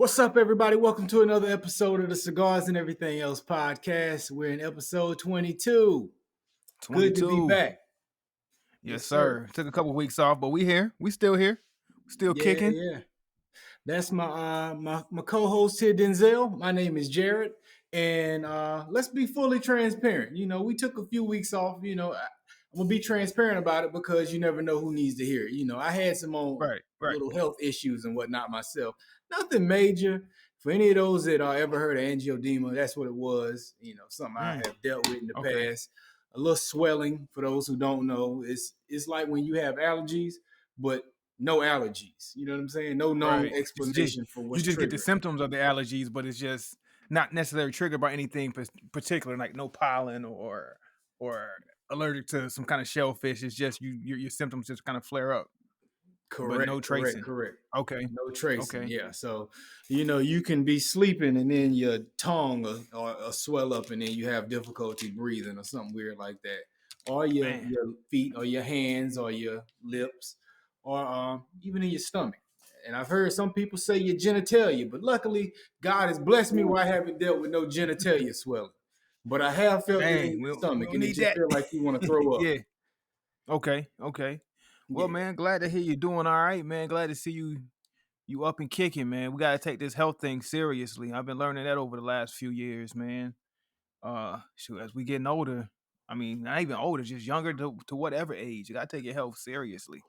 What's up, everybody? Welcome to another episode of the Cigars and Everything Else podcast. We're in episode 22. Good to be 22. back. Yes, Yes, sir. sir. Took a couple weeks off, but we here. We still here. Still Yeah, kicking. yeah. That's my co-host here, Denzel. My name is Jared, and let's be fully transparent. We took a few weeks off. I'm gonna be transparent about it because you never know who needs to hear it. I had some own Right. little health issues and whatnot myself. Nothing major. For any of those that ever heard of angioedema, that's what it was. Something I have dealt with in the Okay. past. A little swelling. For those who don't know, it's like when you have allergies, but no allergies. You know what I'm saying? No known Right. explanation for what's You just get triggering. the symptoms of the allergies, but it's just not necessarily triggered by anything particular, like no pollen or allergic to some kind of shellfish. It's just your symptoms just kind of flare up. But no tracing. Correct. Okay. No tracing. Okay. Yeah. So, you can be sleeping and then your tongue or swell up and then you have difficulty breathing or something weird like that. Or your feet or your hands or your lips or even in your stomach. And I've heard some people say your genitalia, but luckily God has blessed me where I haven't dealt with no genitalia swelling. But I have felt it in Dang, the we stomach don't and it need just that. feels like you want to throw up. Yeah. Okay. Well, Yeah. man, glad to hear you doing all right, man. Glad to see you up and kicking, man. We gotta take this health thing seriously. I've been learning that over the last few years, man. Shoot, as we getting older, I mean, not even older, just younger to whatever age, you gotta take your health seriously.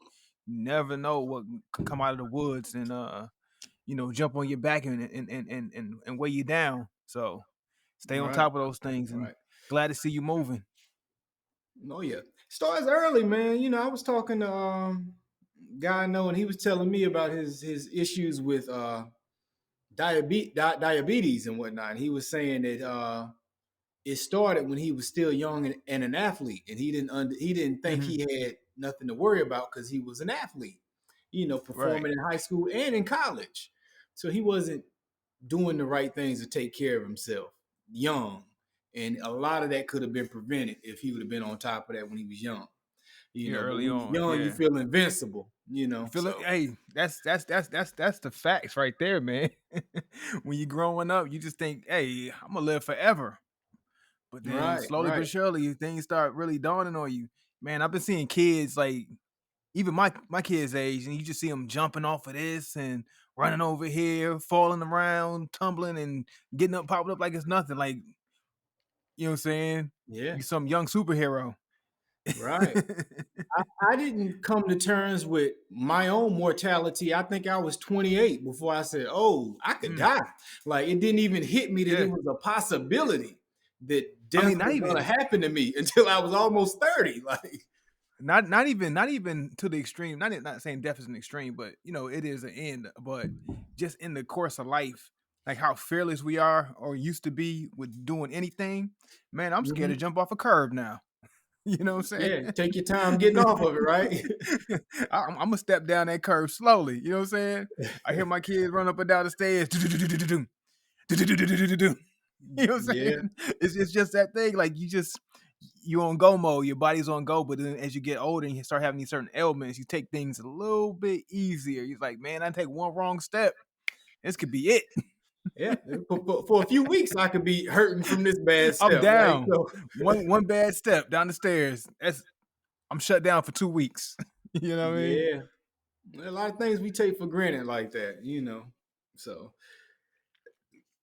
You never know what could come out of the woods and jump on your back and weigh you down. So stay on Right. top of those things and Right. glad to see you moving. Oh yeah, starts early, man. I was talking to guy I know, and he was telling me about his issues with diabetes and whatnot. And he was saying that it started when he was still young and an athlete, and he didn't think Hmm. he had nothing to worry about because he was an athlete, Right. performing in high school and in college. So he wasn't doing the right things to take care of himself young. And a lot of that could have been prevented if he would have been on top of that when he was young. Yeah, But early when you're on. young, you Yeah. feel invincible, You feel it? So Hey, that's the facts right there, man. When you growing up, you just think, hey, I'm gonna live forever. But then slowly right. but surely things start really dawning on you. Man, I've been seeing kids like even my kids' age, and you just see them jumping off of this and running over here, falling around, tumbling and getting up, popping up like it's nothing. Like, you know what I'm saying? Yeah, You some young superhero. right. I didn't come to terms with my own mortality. I think I was 28 before I said, "Oh, I could Mm, die." Like it didn't even hit me that it yeah. was a possibility that I death mean, not was going to even happen to me until I was almost 30. Like, not even to the extreme. Not saying death is an extreme, but it is an end. But just in the course of life, like how fearless we are or used to be with doing anything, man, I'm scared to mhm. jump off a curb now. You know what I'm Yeah, saying? take your time getting off of it, right? I'm gonna step down that curve slowly. You know what I'm saying? I hear my kids run up and down the stairs. You know what I'm Yeah, saying? It's just that thing. Like you on go mode. Your body's on go, but then as you get older and you start having these certain ailments, you take things a little bit easier. You're like, man, I take one wrong step, this could be it. yeah. For a few weeks, I could be hurting from this bad I'm step, right? down. So, One bad step down the stairs. I'm shut down for 2 weeks. You know what I mean? yeah, a lot of things we take for granted like that. So,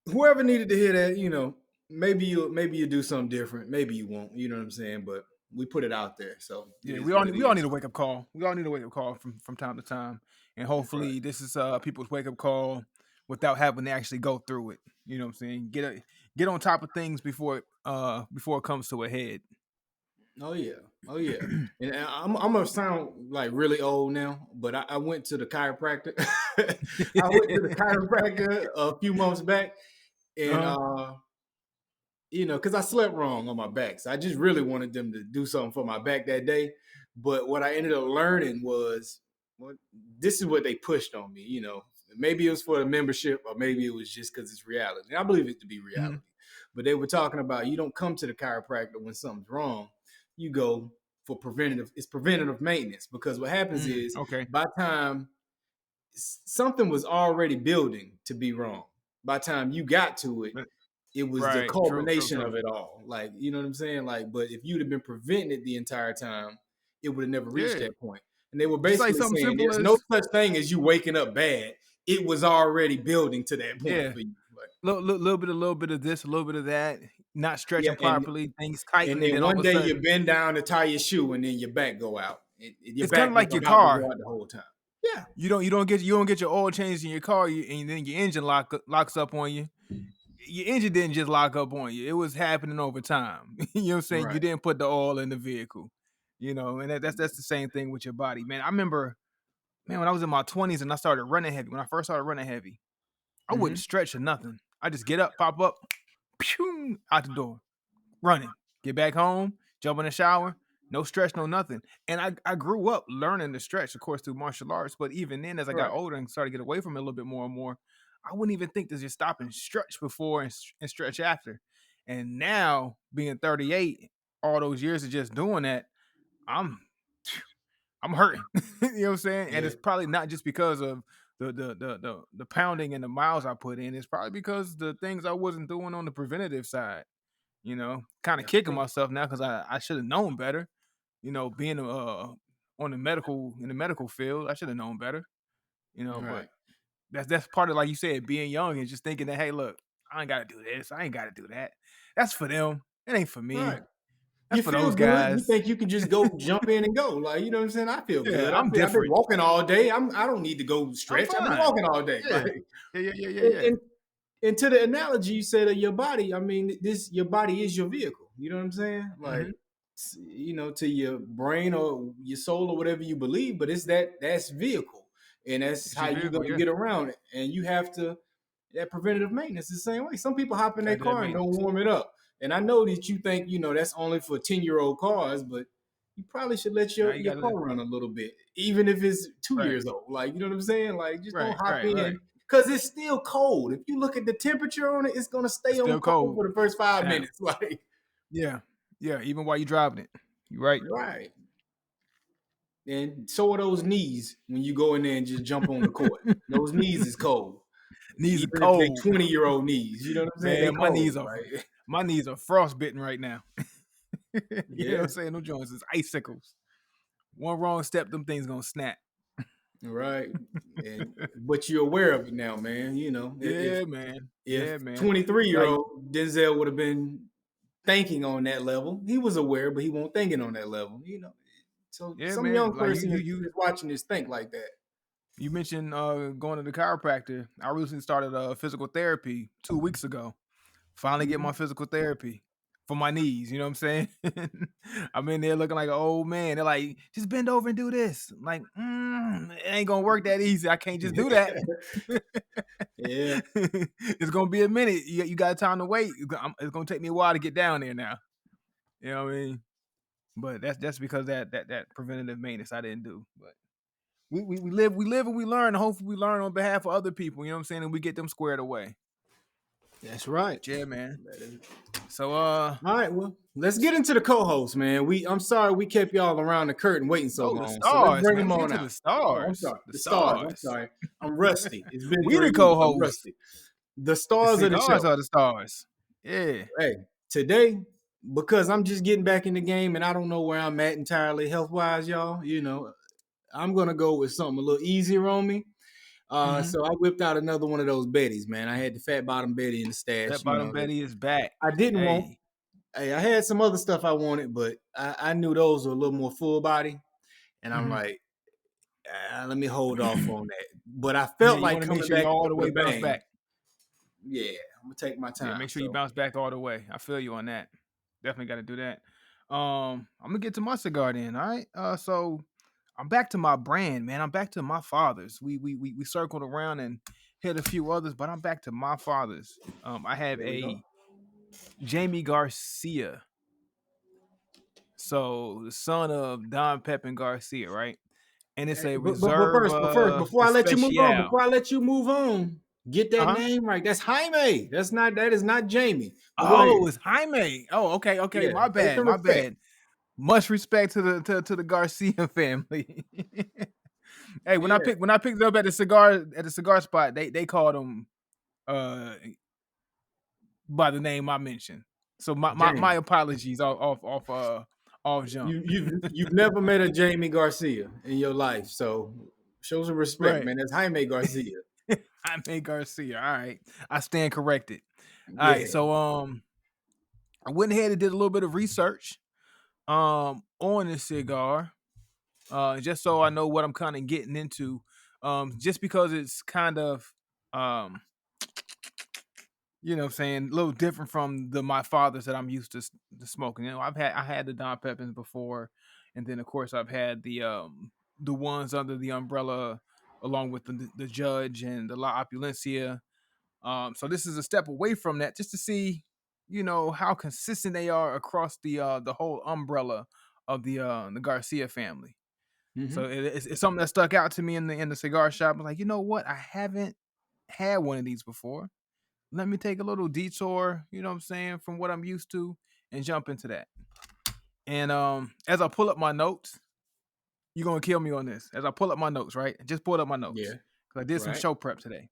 whoever needed to hear that, maybe you do something different, maybe you won't. You know what I'm saying? But we put it out there, so it Yeah, is we all what it need we all need is. a wake up call. We all need a wake up call from time to time, and Right. hopefully this is people's wake up call without having to actually go through it. You know what I'm saying? Get on top of things before it comes to a head. Oh yeah, oh yeah. And I'm gonna sound like really old now, but I went to the chiropractor. I went to the chiropractor a few months back, and Uh-huh. because I slept wrong on my back. So I just really wanted them to do something for my back that day. But what I ended up learning was, well, this is what they pushed on me. Maybe it was for the membership, or maybe it was just because it's reality. And I believe it to be reality. Mhm. But they were talking about you don't come to the chiropractor when something's wrong. You go for preventative. It's preventative maintenance because what happens is Okay. by time something was already building to be wrong. By the time you got to it, it was the Right. True. True. culmination True. of it all. Like, you know what I'm saying? Like, but if you'd have been preventing it the entire time, it would have never reached Yeah. that point. And they were Just like basically something saying simple there's no as such thing as you waking up bad. It was already building to that point yeah. for you. Like, Little bit of this, a little bit of that. Not yeah, stretching properly, things tighten, and and then then all one of a day you sudden, bend down to tie your shoe, and then your back go out. Your it's kind of back was like your about to car. go out the whole time. Yeah, You don't get your oil changed in your car, and then your engine locks up on you. Your engine didn't just lock up on you; it was happening over time. You know what I'm saying? You right. didn't put the oil in the vehicle, and that's the same thing with your body, man. I remember, man, when I was in my 20s and I started running heavy. When I first started running heavy, I wouldn't Mm-hmm. stretch or nothing. I just get up, pop up, pew, out the door, running. Get back home, jump in the shower, no stretch, no nothing. And I grew up learning to stretch, of course, through martial arts. But even then, as I got Right. older and started to get away from it a little bit more and more, I wouldn't even think to just stop and stretch before and stretch after. And now, being 38, all those years of just doing that, I'm I'm hurting. You know what I'm saying? And Yeah. it's probably not just because of the pounding and the miles I put in. It's probably because the things I wasn't doing on the preventative side. Kind of That's kicking right. myself now because I should have known better. Being on the medical field, I should have known better. But Right. that's part of, like you said, being young and just thinking that, hey, look, I ain't got to do this, I ain't got to do that. That's for them. It ain't for me. Right. That's You for feel those good. You guys. think you can just go jump in and go. Like, you know what I'm saying? I feel Yeah, good. I'm I've been different. walking all day. I don't need to go I'm stretch. I've been fine. walking all day. Yeah, Like, yeah. and, and to the analogy you said of your body, I mean, this your body is your vehicle. You know what I'm saying? Like, Mm-hmm. to your brain or your soul or whatever you believe, but that's vehicle, and that's It's how your you're vehicle, gonna yeah. get around it. And you have to that preventative maintenance is the same way. Some people hop in their Gotta do that car and don't maintenance. warm it up. And I know that you think that's only for 10-year-old cars, but you probably should let Now your, you your car gotta run a little bit, even if it's two right, years old. Like, you know what I'm saying? Like, just don't hop right. in because it's still cold. If you look at the temperature on it, it's gonna stay It's on still cold cold. for the first 5 minutes. Damn. Like, Yeah. Yeah. Even while you driving it. You right. right. And so are those knees when you go in there and just jump on the court. Those knees is cold. Knees are Even if they cold. 20-year-old knees. You know what I'm saying? They Man, cold, right? my knees are frostbitten right now. You know what I'm Yeah. saying? No joints is icicles. One wrong step, them things gonna snap. Right. And but you're aware of it now, man. If Yeah, man. if Yeah, man. 23 year Like, old Denzel would have been thinking on that level, he was aware, but he won't thinking on that level. So yeah, some man. young Like person is watching this think like that. you mentioned going to the chiropractor. I recently started physical therapy 2 weeks ago. Finally get my Mhm. physical therapy for my knees. You know what I'm saying? I'm in there looking like an old man. They're like, just bend over and do this. I'm like, it ain't gonna work that easy. I can't just do that. Yeah. It's gonna be a minute. You got time to wait. It's gonna take me a while to get down there now. You know what I mean? But that's because that preventative maintenance I didn't do. But we live and we learn. And hopefully we learn on behalf of other people. You know what I'm saying? And we get them squared away. That's right. But yeah, man. That is- So All right, well, let's get into the co-host, man. I'm sorry we kept y'all around the curtain waiting so oh, the long. So let's stars, bring man. them Let's get on to out. the Oh, I'm stars. sorry. The The stars. I'm stars. sorry. I'm rusty. It's been We the 3 weeks. I'm co-hosts. rusty. The The stars of the cigars show. are the stars. Yeah. Hey, today, because I'm just getting back in the game and I don't know where I'm at entirely health-wise, y'all. I'm gonna go with something a little easier on me. Mm-hmm. So I whipped out another one of those Bettys, man. I had the fat bottom Betty in the That stash. bottom Betty is back. I didn't want. Hey. Hey, I had some other stuff I wanted, but I knew those were a little more full body, and I'm Mm-hmm. like, let me hold off on that. But I Yeah, felt you like want to make coming sure you back all the with way a bounce bang. back. Yeah, I'm gonna take my Yeah, time. make sure you So bounce back all the way. I feel you on that. Definitely got to do that. I'm gonna get to my cigar then. All right. So I'm back to my brand, man. I'm back to my father's. We circled around and hit a few others, but I'm back to my father's. I have there we go. a Jaime Garcia. So the son of Don Pepin Garcia, right? And it's a But first, Reserva before I let you move on, Especial. get that Uh-huh. name right. That's Jaime. That is not Jamie. But go ahead. Oh, it's Jaime. Oh, okay. Yeah, My pay bad. some My respect. bad. Much respect to the Garcia family. Hey, when Yeah, I picked it up at the cigar spot, they called him uh by the name I mentioned. So my Jaime. apologies off jump. You've never met a Jaime Garcia in your life, so show some respect, Right. man. That's Jaime Garcia. Jaime Garcia. All right. I stand corrected. All right. Yeah. So I went ahead and did a little bit of research on this cigar. Just so I know what I'm kind of getting into. Just because it's kind of um you know what I'm saying, a little different from my fathers that I'm used to smoking. You know, I had the Don Peppins before, and then of course I've had the ones under the umbrella along with the Judge and the La Opulencia. So this is a step away from that, just to see, you know, how consistent they are across the whole umbrella of the Garcia family. So Hmm. it's something that stuck out to me in the cigar shop. I'm like, you know what? I haven't had one of these before. Let me take a little detour, you know what I'm saying, from what I'm used to and jump into that. And as I pull up my notes, you're gonna kill me on this. As I pull up my notes, right? I just pulled up my notes Yeah. because I did some Right. show prep today.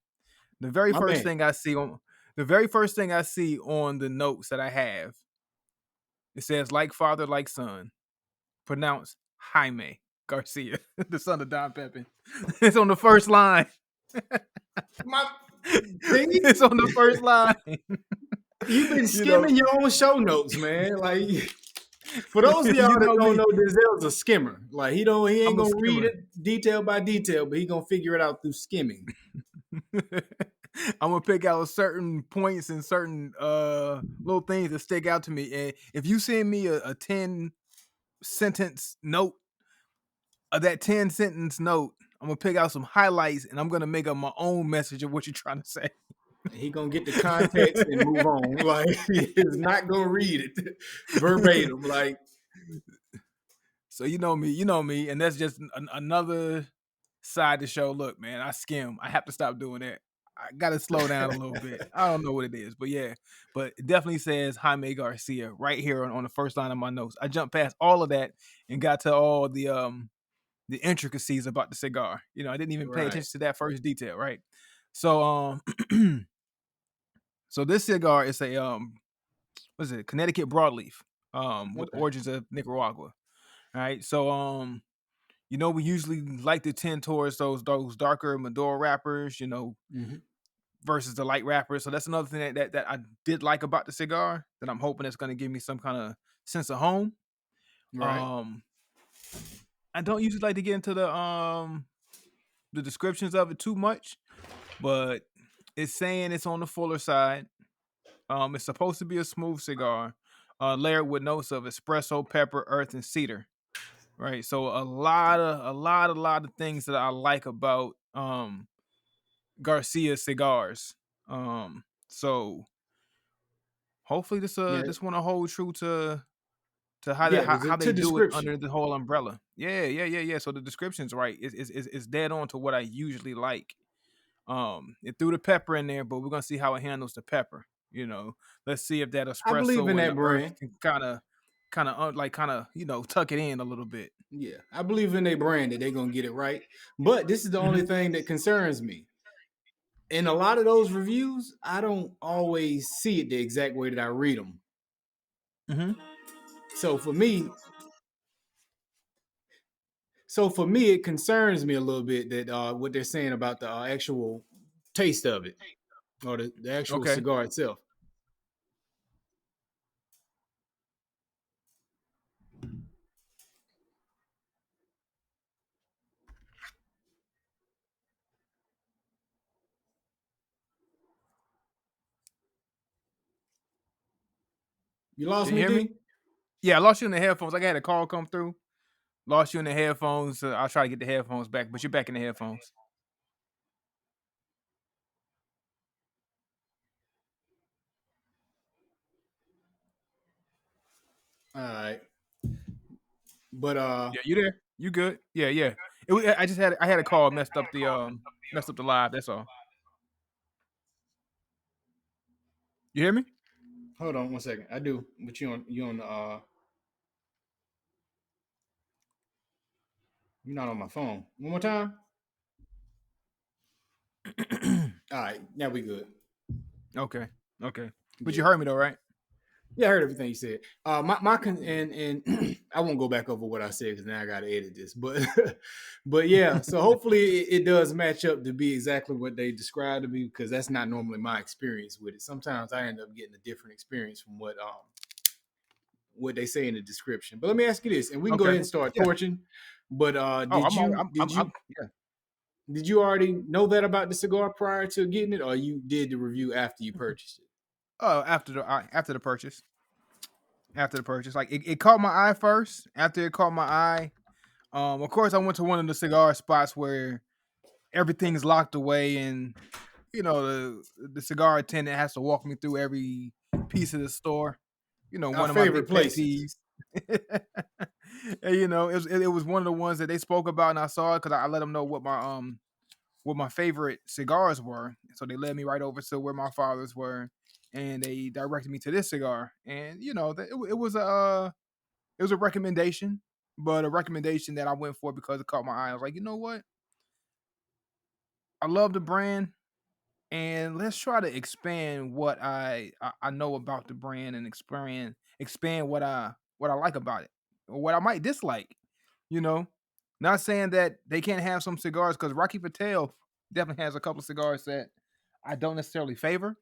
The very My first man. thing I see on the very first thing I see on the notes that I have, it says like father, like son, pronounced Jaime Garcia, the son of Don Pepin. It's on the first line. My see, It's on the first line. you've been You know, skimming your own show notes, man. Like for those of y'all you that know don't me. know, Denzel's a skimmer. Like he ain't I'm a gonna read skimmer. it detail by detail, but he gonna figure it out through skimming. I'm gonna pick out certain points and certain little things that stick out to me. And if you send me a 10 sentence note of that 10 sentence note, I'm gonna pick out some highlights and I'm gonna make up my own message of what you're trying to say. He gonna get the context and move on. Like he is not gonna read it verbatim. Like So you know me, and that's just another side to show. Look, man, I skim. I have to stop doing that. I gotta slow down a little bit. I don't know what it is, but yeah, but it definitely says Jaime Garcia right here on the first line of my notes. I jumped past all of that and got to all the intricacies about the cigar. You know, I didn't even pay right. attention to that first detail, right? So so this cigar is a what is it? Connecticut broadleaf with Okay. origins of Nicaragua. All right. So you know, we usually like to tend towards those darker Maduro wrappers, you know, Hmm. versus the light wrappers. So that's another thing that I did like about the cigar that I'm hoping it's going to give me some kind of sense of home. Right. Um, I don't usually like to get into the descriptions of it too much, but it's saying it's on the fuller side. It's supposed to be a smooth cigar, layered with notes of espresso, pepper, earth, and cedar. Right. So a lot of things that I like about Garcia cigars. So hopefully Yeah. this one will hold true to Yeah. how To they do it description. under the whole umbrella. Yeah. So the description's right. It's dead on to what I usually like. It threw the pepper in there, but we're gonna see how it handles the pepper. You know, let's see if that I believe in espresso and that the earth brand. can kind of you know tuck it in a little bit. Yeah, I believe in their brand that they're gonna get it right. But this is the only Hmm. thing that concerns me. In a lot of those reviews, I don't always see it the exact way that I read them. Hmm. So for me, it concerns me a little bit that what they're saying about the actual taste of it or the actual Okay. cigar itself. You lost Can you me, hear me? D? Yeah, I lost you in the headphones. Like I had a call come through. Lost you in the headphones. I'll try to get the headphones back, but you're back in the headphones. All right, but Yeah, you there? You good? Yeah. I had a call messed up the live. That's all. You hear me? hold on 1 second. I do, but you on the you're not on my phone. One more time. All right, now we good. Okay. Okay. But you Yeah. heard me though, right? Yeah, I heard everything you said. And I won't go back over what I said because now I got to edit this. But but yeah, so hopefully it does match up to be exactly what they described to me because that's not normally my experience with it. Sometimes I end up getting a different experience from what they say in the description. But let me ask you this, and we can go Okay. ahead and start Yeah. torching. But Oh, did you did I'm you yeah. did you already know that about the cigar prior to getting it, or you did the review after you purchased it? After the purchase. After the purchase. Like it caught my eye first. After it caught my eye, of course I went to one of the cigar spots where everything's locked away and the cigar attendant has to walk me through every piece of the store. Our One of my favorite big pet places. peeves. And it was one of the ones that they spoke about, and I saw it because I let them know what my favorite cigars were. So they led me right over to where my fathers were, and they directed me to this cigar. And it was a recommendation, but a recommendation that I went for because it caught my eye. I was like, you know what? I love the brand, and let's try to expand what I know about the brand and expand what I like about it or what I might dislike. You know, not saying that they can't have some cigars because Rocky Patel definitely has a couple cigars that I don't necessarily favor,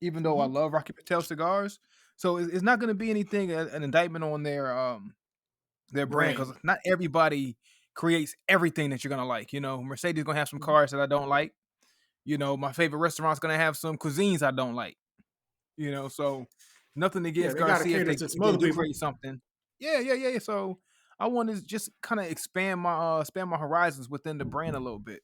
even though I Mm-hmm. love Rocky Patel cigars. So it's not going to be anything an indictment on their brand Brand. because not everybody creates everything that you're gonna like. Mercedes gonna have some cars that I don't like. My favorite restaurant's gonna have some cuisines I don't like. So nothing Yeah, against they got to Garcia cater to if some they other do people. create something. Yeah, yeah, yeah. So I want to just kind of expand my horizons within the brand a little bit.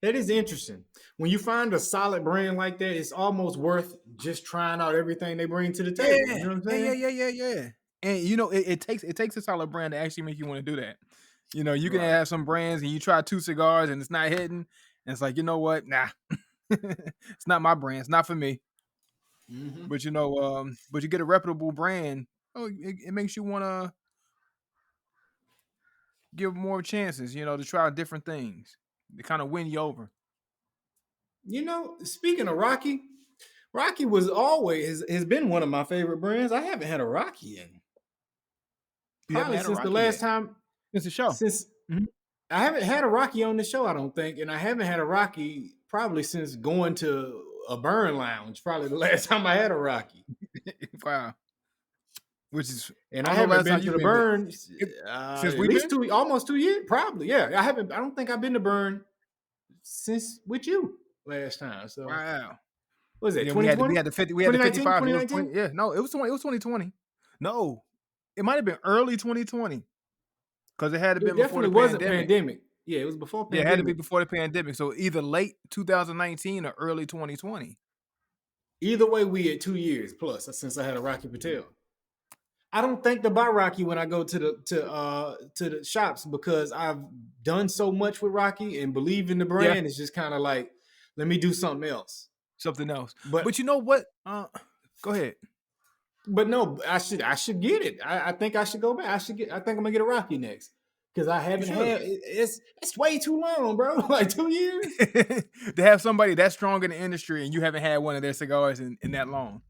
That is interesting. When you find a solid brand like that, it's almost worth just trying out everything they bring to the table. You Yeah, know what I'm yeah, yeah, saying? yeah, yeah, yeah. And it takes a solid brand to actually make you want to do that. You can Right. have some brands and you try two cigars and it's not hitting, and it's like, you know what? Nah, it's not my brand. It's not for me. Mm-hmm. But you get a reputable brand. Oh, it makes you want to give more chances. To try different things. To kind of win you over. Speaking of Rocky, Rocky was always has been one of my favorite brands. I haven't had a Rocky in You haven't probably had a since the Rocky last yet. time It's a show. since Mhm. I haven't had a Rocky on the show, I don't think, and I haven't had a Rocky probably since going to a burn lounge. Probably the last time I had a Rocky, Wow. Which is and I I don't know haven't last time been to you've the been, but burn it, since at we've least been. almost 2 years. Probably, yeah. I haven't. I don't think I've been to burn since with you last time. So Wow. what was that Yeah, 2020, we had the 2019, 55. It was 2019? 20. Yeah, no, it was 2020. No, it might have been early 2020 because it had to It been before the definitely wasn't pandemic. pandemic. Yeah, it was before Yeah, it had to be pandemic. before the pandemic. So either late 2019 or early 2020. Either way, we at 2 years plus since I had a Rocky Patel. I don't think to buy Rocky when I go to the shops because I've done so much with Rocky and believe in the Yeah, brand. It's just kind of like, let me do something else. something else. But But you know what? Go ahead. but no, I should get it. I think I should go back. I think I'm gonna get a Rocky next because I You haven't should. had it's way too long, bro. Like 2 years. To have somebody that strong in the industry and you haven't had one of their cigars in that long.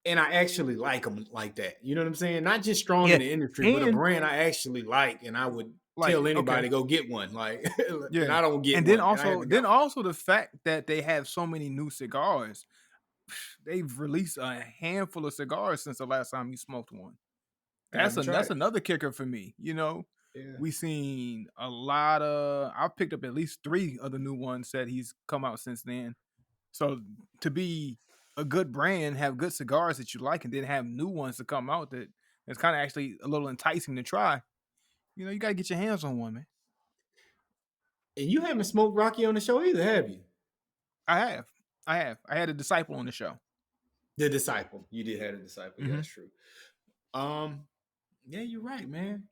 And I actually like them like that. You know what I'm saying? Not just strong in Yeah. the industry, but a And brand I actually like, and I would like, tell okay. anybody go get one. Like, and Yeah. I don't get And then one. I also haven't then got one. also the fact that they have so many new cigars. They've released a handful of cigars since the last time you smoked one. I haven't That's tried it. another kicker for me. Yeah. We seen a lot of. I've picked up at least three of the new ones that he's come out since then. So to be a good brand, have good cigars that you like, and then have new ones to come out that's kind of actually a little enticing to try. You got to get your hands on one, man. And you haven't smoked Rocky on the show either, have you? I have, I have. I had a disciple on the show. The Disciple. You did have a Disciple. Yeah, Hmm. that's true. Um, yeah, you're right, man.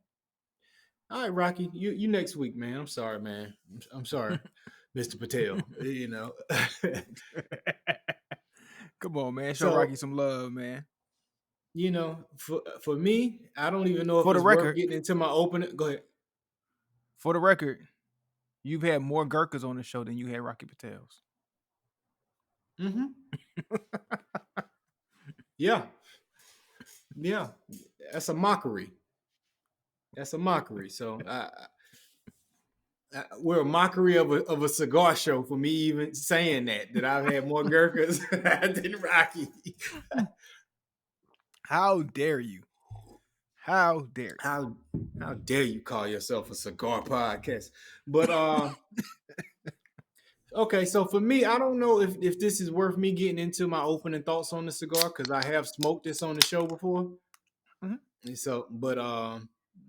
All right, Rocky, you next week, man. I'm sorry, man. I'm sorry, Mr. Patel. Come on, man. Show Rocky So some love, man. for me, I don't even know if For the it's worth record, getting into my opening. Go ahead. for the record, You've had more Gurkhas on the show than you had Rocky Patels. Mm-hmm. Yeah. Yeah. That's a mockery. That's a mockery. So we're a mockery of a cigar show for me even saying that I've had more Gurkhas than Rocky. How dare you? How dare you? How dare you call yourself a cigar podcast? But okay, so for me, I don't know if this is worth me getting into my opening thoughts on the cigar because I have smoked this on the show before. Mm-hmm. And so, but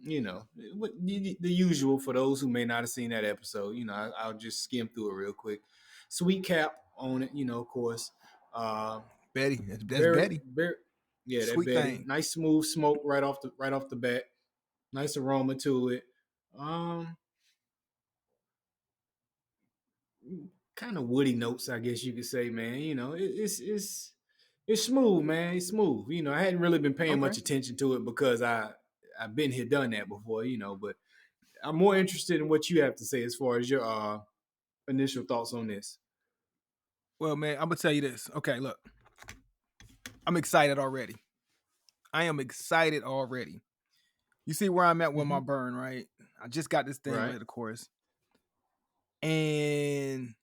you know, the usual for those who may not have seen that episode. You know, I'll just skim through it real quick. Sweet cap on it, you know, of course. Betty, that's Very, Betty. very, yeah, that Sweet Betty. thing. Nice smooth smoke right off the bat. Nice aroma to it. Um, kind of woody notes, I guess you could say, man. You know, it's smooth, man. It's smooth. You know, I hadn't really been paying Okay. much attention to it because I've been here, done that before, you know. But I'm more interested in what you have to say as far as your initial thoughts on this. Well, man, I'm gonna tell you this. Okay, look, I'm excited already. I am excited already. You see where I'm at with my Mm-hmm. burn, right? I just got this thing Right. lit, of course, and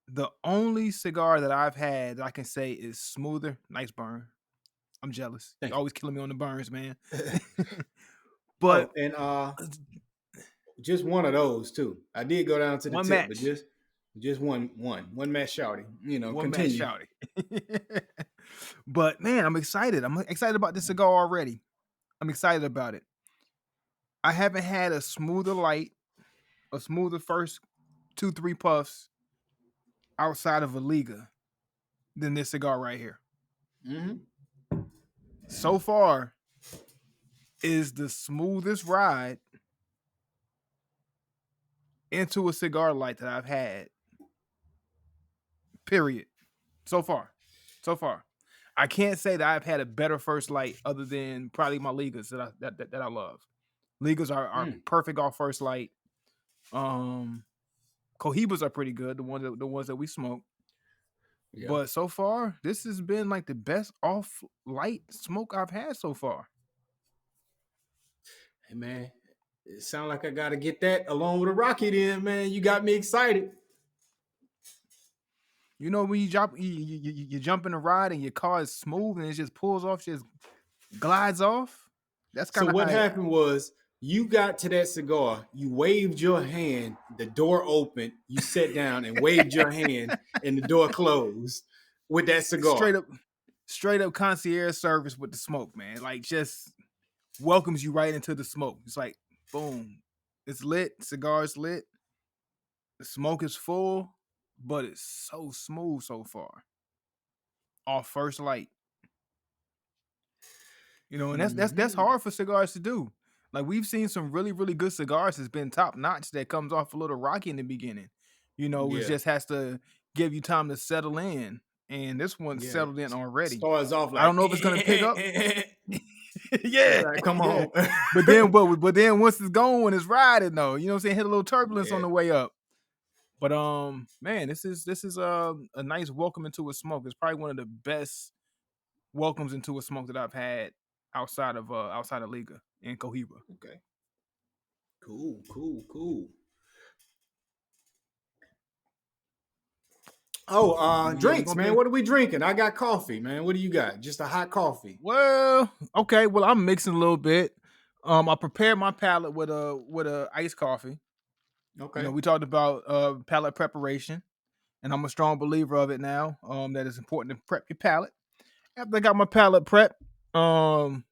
the only cigar that I've had that I can say is smoother. Nice burn. I'm jealous. You're Thank always killing me on the burns, man. you. But Oh, and just one of those too. I did go down to the one tip, but match, just one match shouting. You know, one match continue. shouty. But man, I'm excited. I'm excited about this cigar already. I'm excited about it. I haven't had a smoother light, a smoother first 2-3 puffs outside of a Liga than this cigar right here. Mm-hmm. So far, is the smoothest ride into a cigar light that I've had. Period. So far. I can't say that I've had a better first light other than probably my Ligas that I love. Ligas are perfect off first light. Cohibas are pretty good, the ones that we smoke. Yeah. But so far, this has been like the best off light smoke I've had so far. Hey man, it sounds like I gotta get that along with a rocket in, man. You got me excited. You know when you jump in a ride and your car is smooth and it just pulls off, just glides off. That's So kind of how what happened was you got to that cigar, you waved your hand, the door opened, you sat down and waved your hand, and the door closed with that cigar. straight up concierge service with the smoke, man. Like just welcomes you right into the smoke. It's like boom, it's lit, cigar's lit, the smoke is full, but it's so smooth so far. Off first light. You know, and that's hard for cigars to do. Like we've seen some really, really good cigars that's been top notch that comes off a little rocky in the beginning. You know, it just has to give you time to settle in. And this one's settled in already. Starts off like I don't know if it's gonna pick up. Yeah, like, come on. But then once it's going, it's riding though. You know what I'm saying? Hit a little turbulence on the way up. But man, this is a nice welcome into a smoke. It's probably one of the best welcomes into a smoke that I've had outside of Liga and Cohiba. Okay. Cool. Oh, drinks, man. What are we drinking? I got coffee, man. What do you got? Just a hot coffee. Well, okay. Well, I'm mixing a little bit. I prepared my palate with a iced coffee. Okay. You know, we talked about palate preparation, and I'm a strong believer of it now. That it's important to prep your palate. After I got my palate prep, I'm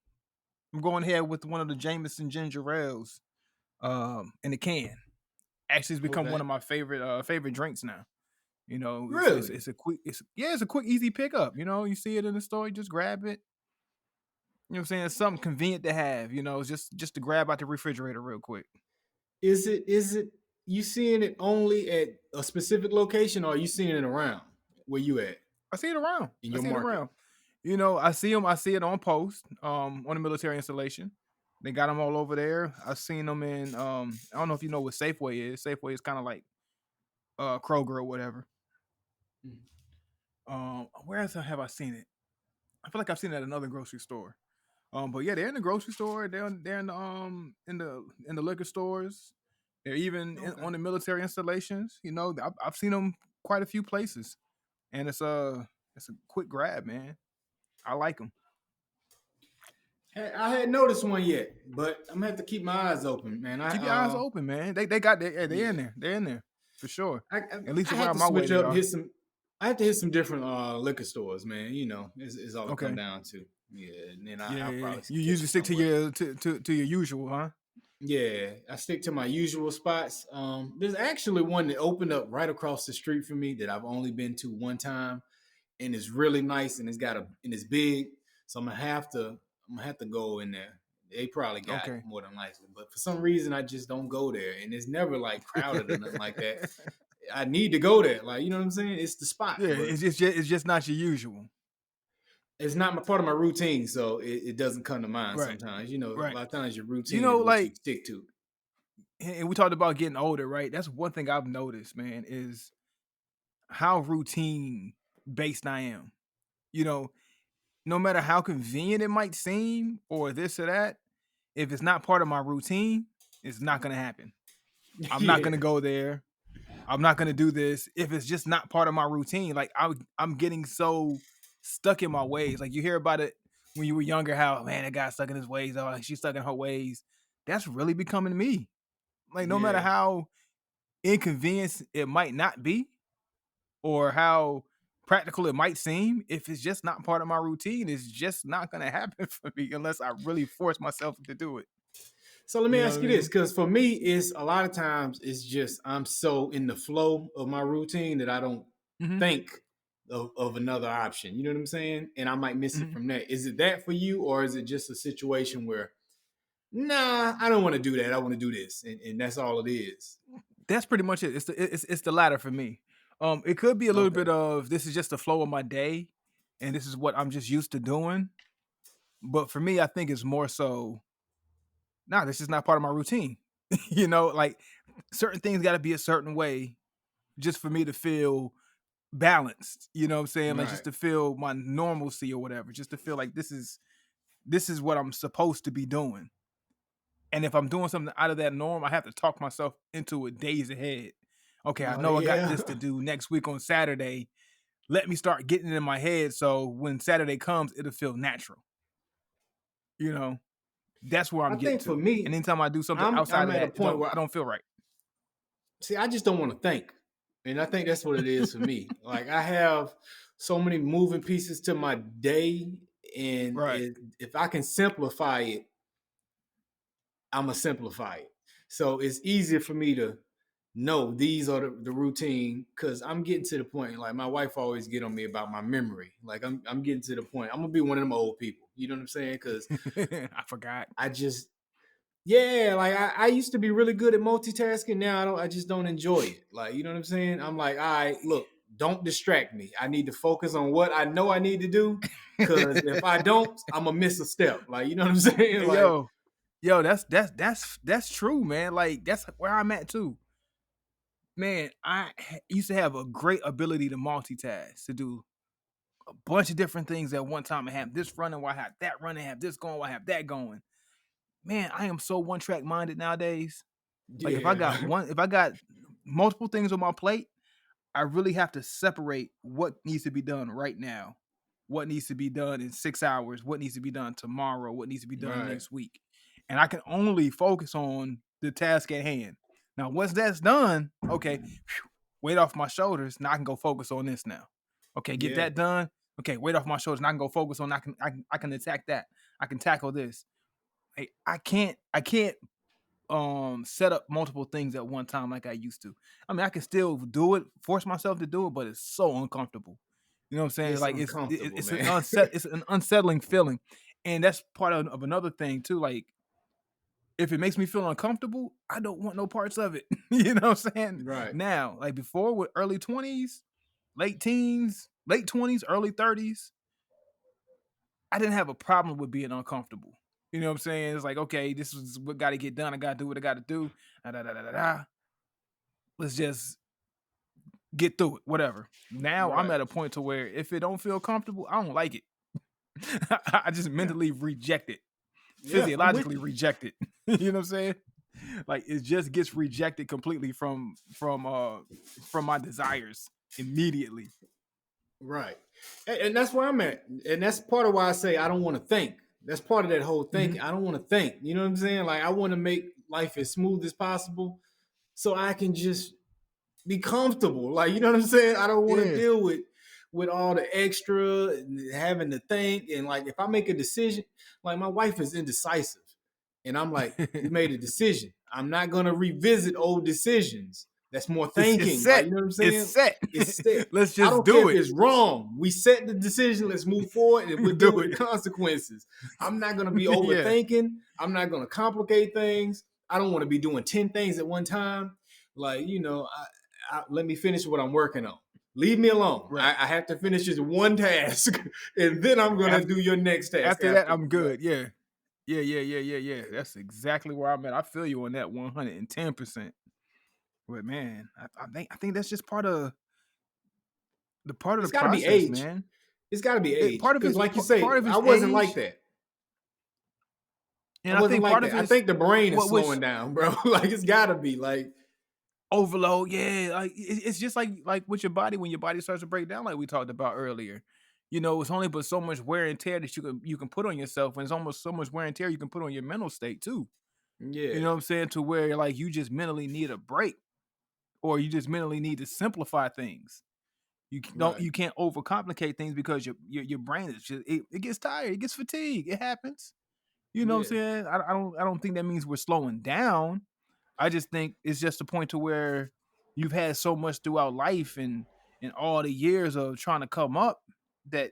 going ahead with one of the Jameson ginger ales, in the can. Actually, it's become one of my favorite drinks now. You know, really, it's a quick, easy pickup. You know, you see it in the store, you just grab it. You know what I'm saying? It's something convenient to have. You know, just to grab out the refrigerator real quick. Is it you seeing it only at a specific location, or are you seeing it around where you at? I see it around. In your market. You know, I see them. I see it on post, on the military installation. They got them all over there. I've seen them in I don't know if you know what Safeway is. Safeway is kind of like Kroger or whatever. Mm. Where else have I seen it? I feel like I've seen it at another grocery store. But yeah, they're in the grocery store. They're in the liquor stores. They're even Okay. on the military installations. You know, I've seen them quite a few places, and it's a quick grab, man. I like them. Hey, I hadn't noticed one yet, but I'm gonna have to keep my eyes open, man. Keep your eyes open, man. They got they're in Yeah, there. They're in there for sure. I, I At least I had around to my way, switch they up and are. hit some. I had to hit some different liquor stores, man. You know, is all it come Okay. down to. Yeah, and then Yeah, I'll yeah, yeah. probably You catch usually it stick to somewhere. your usual, huh? Yeah, I stick to my usual spots. There's actually one that opened up right across the street from me that I've only been to one time, and it's really nice and it's big. So I'm gonna have to go in there. They probably got it Okay. more than likely, but for some reason I just don't go there, and it's never like crowded or nothing like that. I need to go there, like you know what I'm saying. It's the spot, Yeah, but it's just not your usual. it's not my part of my routine, so it doesn't come to mind Right. sometimes. You know, a Right. lot of times your You routine know, is what you like, stick to. and we talked about getting older, right? That's one thing I've noticed, man, is how routine based I am. You know, no matter how convenient it might seem or this or that, if it's not part of my routine, it's not gonna happen. I'm not Yeah, gonna go there. I'm not gonna do this if it's just not part of my routine. Like I'm getting so stuck in my ways. Like you hear about it when you were younger, how man, that guy stuck in his ways, oh, she's stuck in her ways. That's really becoming me. Like no matter yeah. how inconvenienced it might not be, or how practical it might seem, if it's just not part of my routine, it's just not gonna happen for me unless I really force myself to do it. So let me You know what ask I you this, mean? because for me, it's a lot of times it's just I'm so in the flow of my routine that I don't Hmm. think of another option. You know what I'm saying? And I might miss it Hmm. from that. Is it that for you, or is it just a situation where, nah, I don't want to do that. I want to do this, and that's all it is. That's pretty much it. It's the latter for me. It could be a little Okay, bit of this is just the flow of my day, and this is what I'm just used to doing. But for me, I think it's more so, nah, this is not part of my routine. You know, like certain things got to be a certain way just for me to feel balanced. You know what I'm saying? Like just right. to feel my normalcy or whatever. Just to feel like this is what I'm supposed to be doing. And if I'm doing something out of that norm, I have to talk myself into it days ahead. Okay, I Oh know I got yeah, this to do next week on Saturday. Let me start getting it in my head so when Saturday comes, it'll feel natural. You know, that's where I I'm getting think for to. And me, anytime I do something outside I'm of at a that, point where it don't feel right. see, I just don't want to think. And I think that's what it is for me. Like I have so many moving pieces to my day, and Right. if I can simplify it, I'm gonna simplify it. So it's easier for me to know these are the routine because I'm getting to the point. Like my wife always get on me about my memory. Like I'm getting to the point. I'm gonna be one of them old people. You know what I'm saying? Because I forgot. I just yeah, like I used to be really good at multitasking. Now I just don't enjoy it. Like, you know what I'm saying? I'm like, all right, look, don't distract me. I need to focus on what I know I need to do. Cause if I don't, I'm gonna miss a step. Like, you know what I'm saying? Hey, Like, yo, that's true, man. Like that's where I'm at too. Man, used to have a great ability to multitask, to do a bunch of different things at one time and have this running while I have that running, have this going while I have that going. Man, I am so one track minded nowadays. Like yeah, if I got multiple things on my plate, I really have to separate what needs to be done right now, what needs to be done in 6 hours, what needs to be done tomorrow, what needs to be done right. next week. And I can only focus on the task at hand. Now, once that's done, okay, weight off my shoulders. Now I can go focus on this now. Okay, get Yeah. that done. Okay, weight off my shoulders. Now I can go focus on I can attack that. I can tackle this. Hey, I can't set up multiple things at one time like I used to. I mean, I can still do it, force myself to do it, but it's so uncomfortable. You know what I'm saying? It's Like uncomfortable, it's an man. it's an unsettling feeling. And that's part of another thing too. Like if it makes me feel uncomfortable, I don't want no parts of it. You know what I'm saying? Right. Now, like before with early 20s, late teens, late 20s, early 30s, I didn't have a problem with being uncomfortable. You know what I'm saying? It's like, okay, this is what got to get done. I got to do what I got to do. Da, da, da, da, da, da. Let's just get through it. Whatever. Now I'm Right. at a point to where if it don't feel comfortable, I don't like it. I just Yeah. mentally reject it, Yeah, I'm with physiologically you. reject it. You know what I'm saying? Like it just gets rejected completely from my desires immediately. Right. And that's where I'm at. And that's part of why I say I don't want to think. That's part of that whole Mhm. thinking. I don't want to think. You know what I'm saying? Like I want to make life as smooth as possible so I can just be comfortable. Like, you know what I'm saying? I don't want to Yeah. deal with all the extra and having to think. And like if I make a decision, like my wife is indecisive. And I'm like, we made a decision. I'm not gonna revisit old decisions. That's more It's thinking. Like, set. you know what I'm It's saying? set. It's set. Let's I just don't care do if it. it's wrong. We set the decision. Let's move forward and we'll deal Do with the it. consequences. I'm not gonna be Yeah. overthinking. I'm not gonna complicate things. I don't want to be doing 10 things at one time. Like, let me finish what I'm working on. Leave me alone. Right. I have to finish this one task, and then I'm gonna After do your next task after that, I'm afterwards. Right. good. Yeah. Yeah, yeah, yeah, yeah, yeah. That's exactly where I'm at. I feel you on that 110%. But man, I think that's just part of the It's got to be process, age. man. It's got to be age Part of because, it's like you say, part of I it's wasn't like age, that. I and I wasn't think like part of that. I it's think the brain is what was slowing down, bro. Like it's got to be like, overload. Yeah, like it's just like with your body when your body starts to break down, like we talked about earlier. You know, it's only but so much wear and tear that you can put on yourself, and it's almost so much wear and tear you can put on your mental state too. yeah, You know what I'm saying? To where like you just mentally need a break, or you just mentally need to simplify things. right, You can't overcomplicate things because your brain is just it gets tired, it gets fatigued, it happens. You know what I'm yeah, saying? I don't think that means we're slowing down. I just think it's just a point to where you've had so much throughout life and all the years of trying to come up that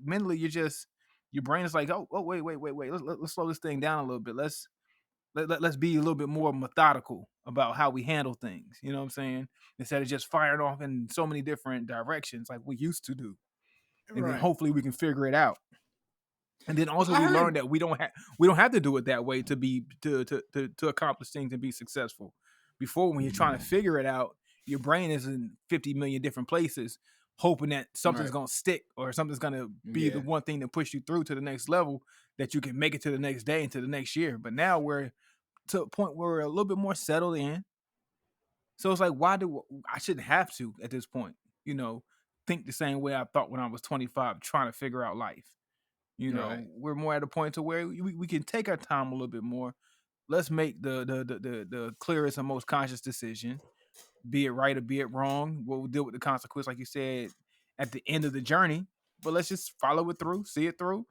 mentally your brain is like, oh wait, let's slow this thing down a little bit. Let's be a little bit more methodical about how we handle things. You know what I'm saying? Instead of just firing off in so many different directions like we used to do. And then right. hopefully we can figure it out. And then Well, also I we learn heard, that we don't have to do it that way to be to accomplish things and be successful. Before, when you're trying to figure it out, your brain is in 50 million different places, hoping that something's right, gonna stick or something's gonna be the yeah, one thing to push you through to the next level that you can make it to the next day and to the next year. But now we're to a point where we're a little bit more settled in. So it's like, why do I shouldn't have to at this point, you know, think the same way I thought when I was 25 trying to figure out life. right, We're more at a point to where we can take our time a little bit more. Let's make the clearest and most conscious decision, be it right or be it wrong. We'll deal with the consequence, like you said, at the end of the journey. But let's just follow it through, see it through,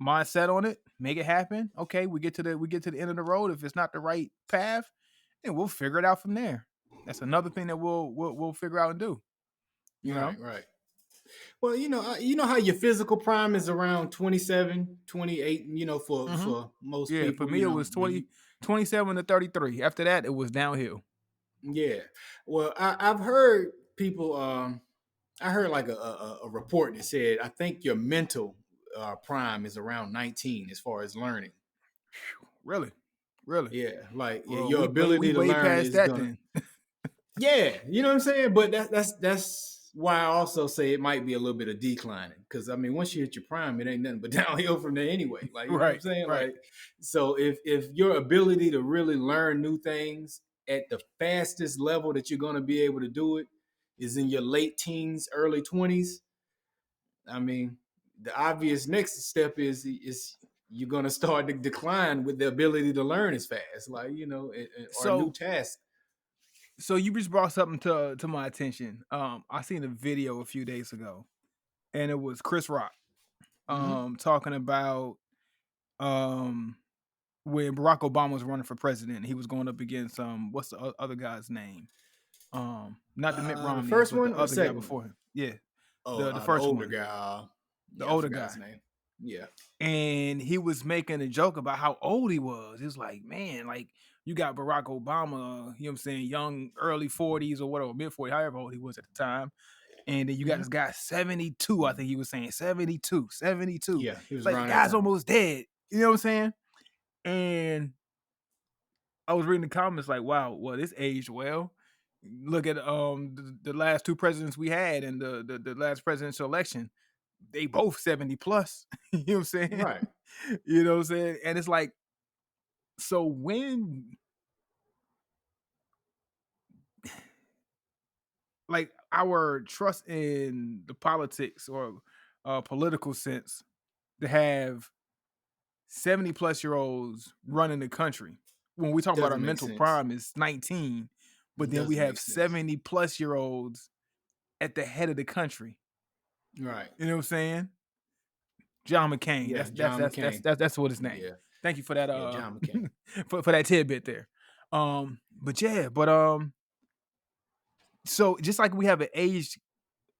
mindset on it, make it happen. Okay, we get to the end of the road. If it's not the right path, then we'll figure it out from there. That's another thing that we'll figure out and do. You know. right, right. Well, you know how your physical prime is around 27, 28. For Mm-hmm. most Yeah, for people, me it was when you 27 to 33. After that, it was downhill. yeah. Well, I've heard people. I heard like a report that said I think your mental prime is around 19 as far as learning. Really? Really? Yeah, like Well, your we ability to way learn past is that gonna. then. Yeah, you know what I'm saying. But that's why I also say it might be a little bit of declining because I mean once you hit your prime, it ain't nothing but downhill from there anyway. Like you know what I'm Right, saying. right. Like so if your ability to really learn new things at the fastest level that you're gonna be able to do it is in your late teens, early 20s. I mean, the obvious next step is you're gonna start to decline with the ability to learn as fast, like or new So tasks. so you just brought something to my attention. I seen a video a few days ago, and it was Chris Rock Mm-hmm. talking about um when Barack Obama was running for president. He was going up against what's the other guy's name? Not the Mitt The Romney, first but the one or the other guy second one? before him. Yeah, Oh, the the first older one, guy. the Yeah, I older forgot his guy. name. Yeah. And he was making a joke about how old he was. It's like, man, like you got Barack Obama, you know what I'm saying, young, early 40s or whatever, mid 40s, however old he was at the time. And then you got Hmm. this guy 72, I think he was saying 72, 72. Yeah, he was Like the around that guy's time. almost dead. You know what I'm saying? And I was reading the comments like, wow, well, this aged well. Look at the last two presidents we had and the last presidential election. They both 70 plus. You know what I'm saying? Right. You know what I'm saying? And it's like, so when like our trust in the politics or political sense to have 70 plus year olds running the country. When we talk about our Doesn't make mental sense. prime is 19, but It then we doesn't have make sense. 70 plus year olds at the head of the country. Right. You know what I'm saying? John McCain. Yeah, That's John that's that's McCain. that's that's what his name. Yeah. Thank you for that Yeah, John McCain. for that tidbit there. But yeah, but so just like we have an age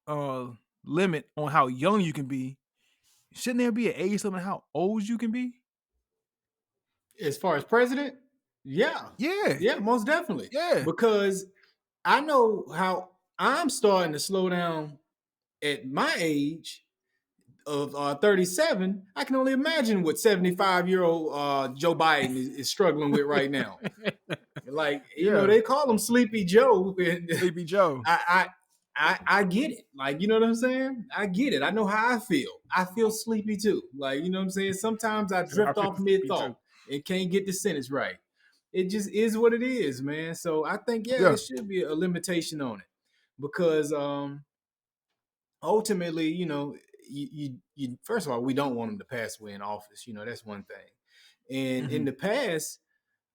uh limit on how young you can be, shouldn't there be an age limit on how old you can be? As far as president, yeah. Yeah, Yeah, most definitely. yeah. Because I know how I'm starting to slow down at my age of 37. I can only imagine what 75-year-old Joe Biden is struggling with right now. Like, Yeah, they call him Sleepy Joe. Sleepy Joe. I get it. Like, you know what I'm saying? I get it. I know how I feel. I feel sleepy too. Like, you know what I'm saying? Sometimes I I drift feel off mid sleepy thought too. and can't get the sentence right. It just is what it is, man. So I think, yeah, Yeah. it should be a limitation on it because ultimately, you first of all, we don't want them to pass away in office. That's one thing. And in Mhm. the past,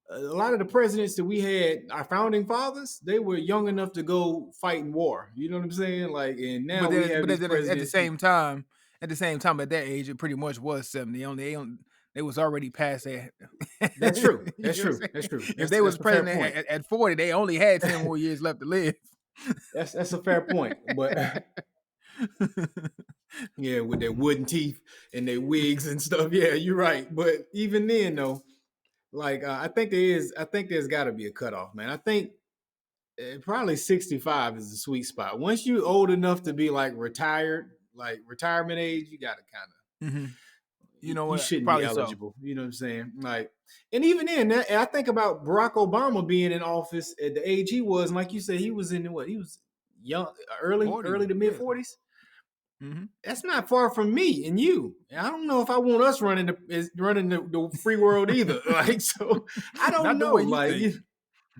a lot of the presidents that we had, our founding fathers, they were young enough to go fight in war. You know what I'm saying? Like, and now But we then, have but these then at the presidents. same time, at that age, it pretty much was 70. They was already past that. That's true. You That's know what I'm true. That's saying? true. If That's they was that's a fair president point. at 40, they only had 10 more years left to live. That's a fair point. But yeah, with their wooden teeth and their wigs and stuff. Yeah, you're right. But even then, though, like I think there's got to be a cutoff, man. I think probably 65 is the sweet spot. Once you old enough to be like retired, like retirement age, you got to kind of Mhm. You know you what? shouldn't be Probably so. eligible. You know what I'm saying? Like, and even then, I think about Barack Obama being in office at the age he was, and like you said, he was in what? He was young, early, 40. early to mid Yeah. 40s. Mhm. That's not far from me and you. I don't know if I want us running the free world either. Like, so I don't Not the know. way you Like, think.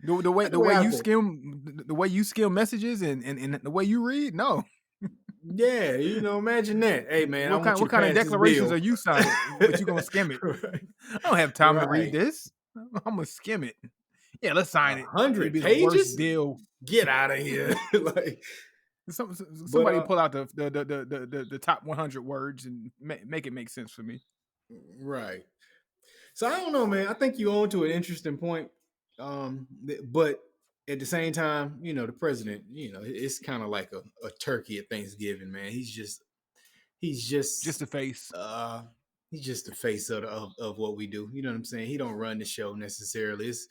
not The the way way I you think. skim the way you skim messages and the way you read, no. Yeah, imagine that. Hey, man, I want you What to kind of pass this declarations are bill. you signing? But you gonna skim it? Right. I don't have time to read Right. this. I'm gonna skim it. Yeah, let's sign it. It'd 100 be the worst pages? deal. Get out of here. Like, but Somebody pull out the top 100 words and make it make sense for me. right. So I don't know, man. I think you own to an interesting point. But at the same time, the president, it's kind of like a turkey at Thanksgiving, man. He's Just just the face. uh he's just the face of what we do. You know what I'm saying? He don't run the show necessarily. It's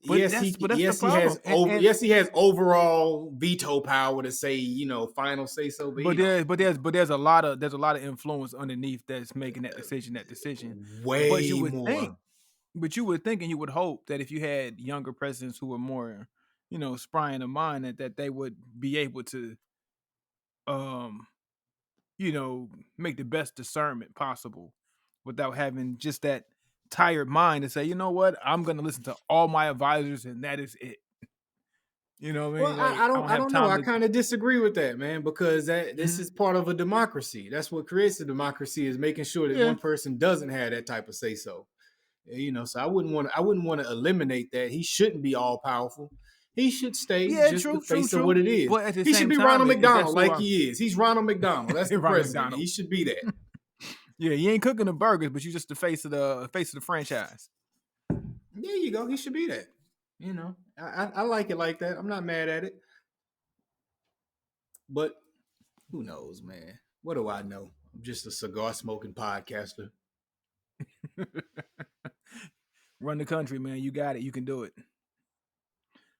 But that's the yes he has problem. overall veto power to say, final say so, but he don't there's a lot of influence underneath that's making that decision. But way more. you would think and you would hope that if you had younger presidents who were more, spry in the mind that they would be able to um make the best discernment possible without having just that tired mind to say, you know what, I'm gonna listen to all my advisors and that is it. You know what I Well, mean? Like I don't I have don't know. time I to. kind of disagree with that, man, because this Mhm. is part of a democracy. That's what creates a democracy is making sure that Yeah, one person doesn't have that type of say so. So I wouldn't want to eliminate that. He shouldn't be all powerful. He should stay yeah, just the true, true, face of what true. it is. But at the He should same be time, Ronald if that's McDonald who like I he is. He's Ronald McDonald. That's the Ronald president. McDonald. He should be that. Yeah, you ain't cooking the burgers, but you just the face of the franchise. There you go. He should be that. I like it like that. I'm not mad at it. But who knows, man? What do I know? I'm just a cigar smoking podcaster. Run the country, man. You got it. You can do it.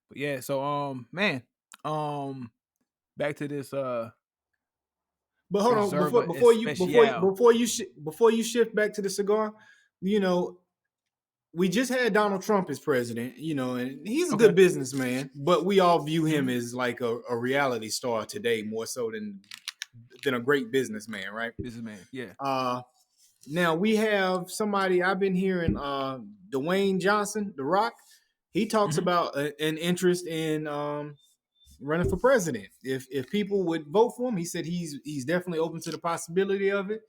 But yeah, so man, um, back to this But hold on, before Reserva before you before Especial. before you before you shift back to the cigar, you know, we just had Donald Trump as president, and he's a Okay. good businessman, but we all view him Mm-hmm. as like a reality star today, more so than a great businessman, right? Businessman. Yeah. Now we have somebody I've been hearing, Dwayne Johnson, The Rock. He talks Mm-hmm. about an interest in running for president. If people would vote for him, he said he's definitely open to the possibility of it.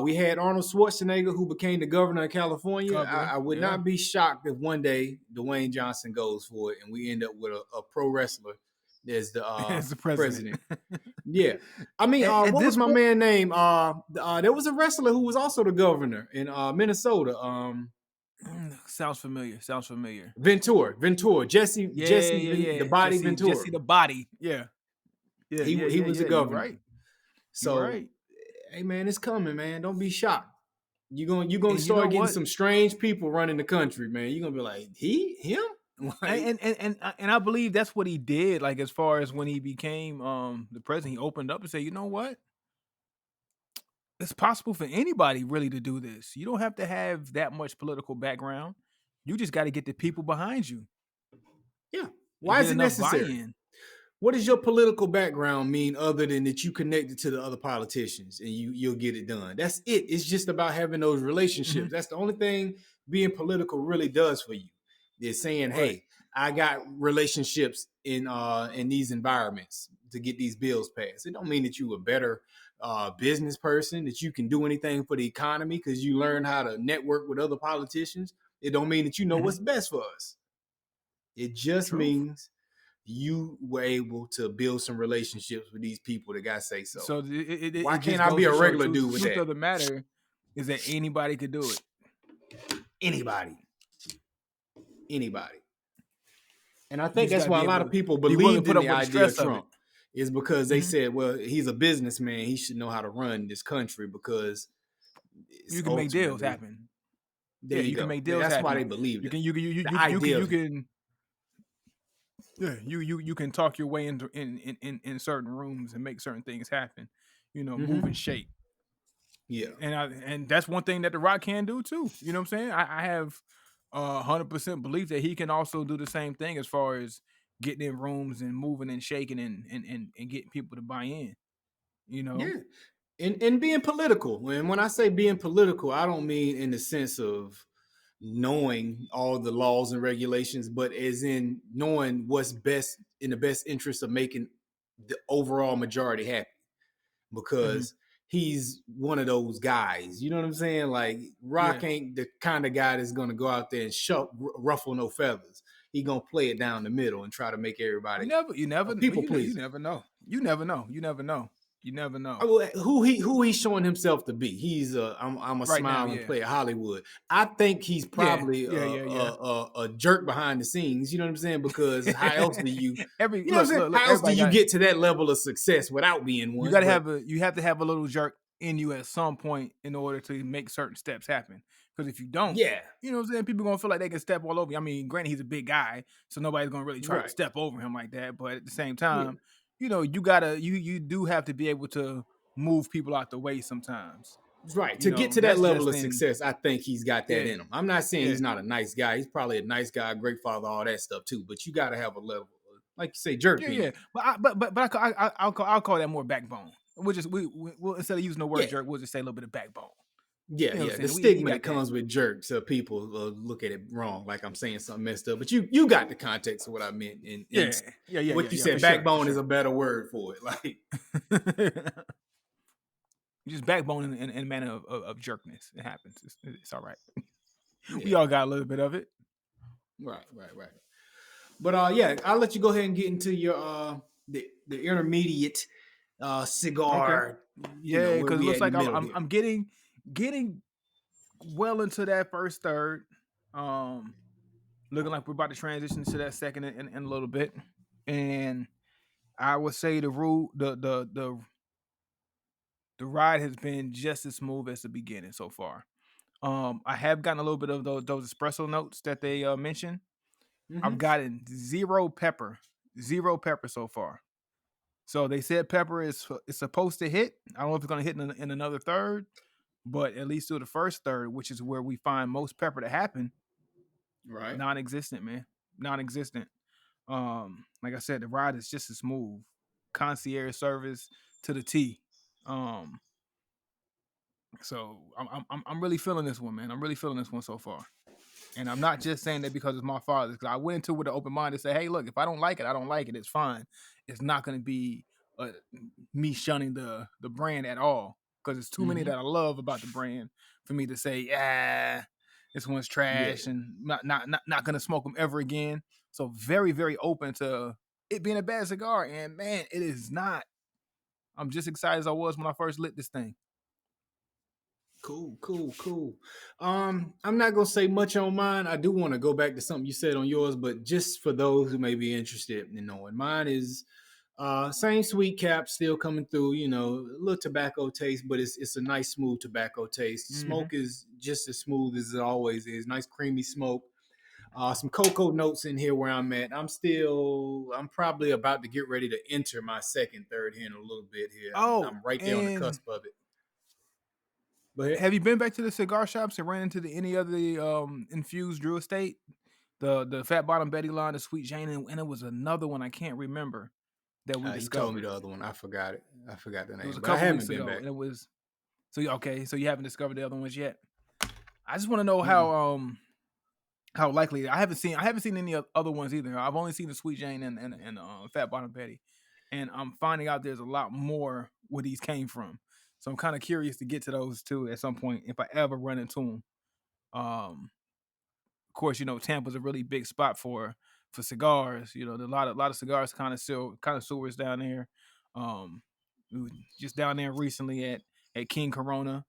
We had Arnold Schwarzenegger, who became the governor of California. Governor. I would Yeah. not be shocked if one day Dwayne Johnson goes for it and we end up with a pro wrestler as the As the president. president. Yeah. I mean, At what was this my point, man name? There was a wrestler who was also the governor in Minnesota. sounds familiar. Sounds familiar. Ventura, Yeah, yeah, The yeah. Body Jesse Ventura. the body. Yeah. Yeah, yeah, He yeah, was the yeah. You're governor. right. You're So, right. hey man, it's coming, man. Don't be shocked. You're gonna And you know start getting what? some strange people running the country, man. You're gonna be like, him? Like, And I believe that's what he did. Like as far as when he became the president, he opened up and said, you know what? It's possible for anybody really to do this. You don't have to have that much political background. You just got to get the people behind you yeah. and Why get is it enough necessary? buy-in. What does your political background mean other than that you connected to the other politicians and you'll get it done? That's it. It's just about having those Mhm. relationships. That's the only thing being political really does for you. Is saying, Right. hey, I got relationships in these environments to get these bills passed. It don't mean that you a better business person, that you can do anything for the economy because you learn how to network with other politicians. It don't mean that you know Mhm. what's best for us. It just Truth. means you were able to build some relationships with these people that got say so. So it Why can't just I goes be to a show regular dude with truth that? of the matter is that anybody could do it. Anybody. Anybody. And I You think just that's got to why be a able lot of to people be willing to believed put in up the with the idea of stress of it. Trump is because they Mhm. said, well, he's a businessman. He should know how to run this country because it's You can make deals ultimately, happen. there Yeah, you you can go. make deals That's why happen. they believed You it. can you can The idea you of it. can yeah, you can talk your way into in certain rooms and make certain things happen. Move and Mm-hmm. shake. Yeah. And that's one thing that the Rock can do too. You know what I'm saying? I have 100% belief that he can also do the same thing as far as getting in rooms and moving and shaking and getting people to buy in. You know? Yeah. And being political. And when I say being political, I don't mean in the sense of knowing all the laws and regulations, but as in knowing what's best in the best interest of making the overall majority happy. Mhm. Because he's one of those guys. You know what I'm saying? Like Yeah. Rock ain't the kind of guy that's gonna go out there and ruffle no feathers. He gonna play it down the middle and try to make everybody a Well, people you pleaser. never know. You never know. You never know. You never know. Who he's showing himself to be. He's I'm a Right now, smile and yeah. play at Hollywood. I think he's Yeah. probably Yeah, yeah, yeah. a jerk behind the scenes. You know what I'm saying? Because how else do you, Every you know what I'm saying? look, How else do everybody you got get to that level of success without being you one? gotta But you have to have a little jerk in you at some point in order to make certain steps happen. Because if you don't, yeah, you know what I'm saying, people gonna feel like they can step all over you. I mean, granted, he's a big guy, so nobody's gonna really try to right, step over him like that. But at the same yeah, time, you gotta you do have to be able to move people out the way sometimes. right. To get to that That's level just of in success, I think he's got that yeah, in him. I'm not saying yeah. he's not a nice guy. He's probably a nice guy, great father, all that stuff too. But you got to have a level, like you say, jerk Yeah, in yeah, you. but I'll call that more backbone. We'll just we'll instead of using the word Yeah, jerk, we'll just say a little bit of backbone. yeah, You know what yeah. I'm The saying? We he stigma that got that. comes with jerks, so people look at it wrong, like I'm saying something messed up. But you got the context of what I meant, and Yeah, yeah, yeah, yeah, what you yeah, for said, sure, for backbone is sure. a better word for it. Like, Just backbone in a manner of jerkness. It happens. It's all right. We yeah, all got a little bit of it. right, right, right. But yeah, I'll let you go ahead and get into your the intermediate Okay. cigar. Yeah, Where because it we looks at in the like middle here. I'm getting well into that first third. Um, Looking like we're about to transition to that second in a little bit, and I would say the ride has been just as smooth as the beginning so far. I have gotten a little bit of those espresso notes that they mentioned. I've Mm-hmm. gotten zero pepper so far. So they said pepper is supposed to hit. I don't know if it's going to hit in another third, but at least through the first third, which is where we find most pepper to happen. Right. Non-existent, man. Non-existent. Like I said, the ride is just as smooth. Concierge service to the T. Um, so I'm really feeling this one, man. I'm really feeling this one so far. And I'm not just saying that because it's my father's. Because I went into it with an open mind to say, hey, look, if I don't like it, I don't like it. It's fine. It's not going to be uh, me shunning the brand at all. Because there's too many Mm-hmm. that I love about the brand for me to say, yeah, this one's Yeah. trash and not going to smoke them ever again. So very, very open to it being a bad cigar. And man, it is not. I'm just excited as I was when I first lit this thing. Cool, cool, cool. I'm not gonna say much on mine. I do want to go back to something you said on yours, but just for those who may be interested in knowing, mine is same sweet cap still coming through. You know, a little tobacco taste, but it's a nice smooth tobacco taste. The Mm-hmm. smoke is just as smooth as it always is. Nice creamy smoke. Some cocoa notes in here where I'm at. I'm probably about to get ready to enter my second, third hand a little bit here. Oh, I'm right there on the and cusp of it. But have you been back to the cigar shops and ran into any of the infused Drew Estate? The Fat Bottom Betty line, the Sweet Jane, and it was another one I can't remember that we you told me discovered. the other one. I forgot it. I forgot the It was name, a but I couple haven't weeks been ago, back. and it was okay. So you haven't discovered the other ones yet. I just want to know Mm-mm. how likely I haven't seen any other ones either. I've only seen the Sweet Jane and Fat Bottom Betty, and I'm finding out there's a lot more where these came from. So I'm kind of curious to get to those too at some point if I ever run into them. Of course, you know Tampa's a really big spot for cigars. You know, there's a lot of cigars kind of sewers down there. Um, we were just down there recently at King Corona.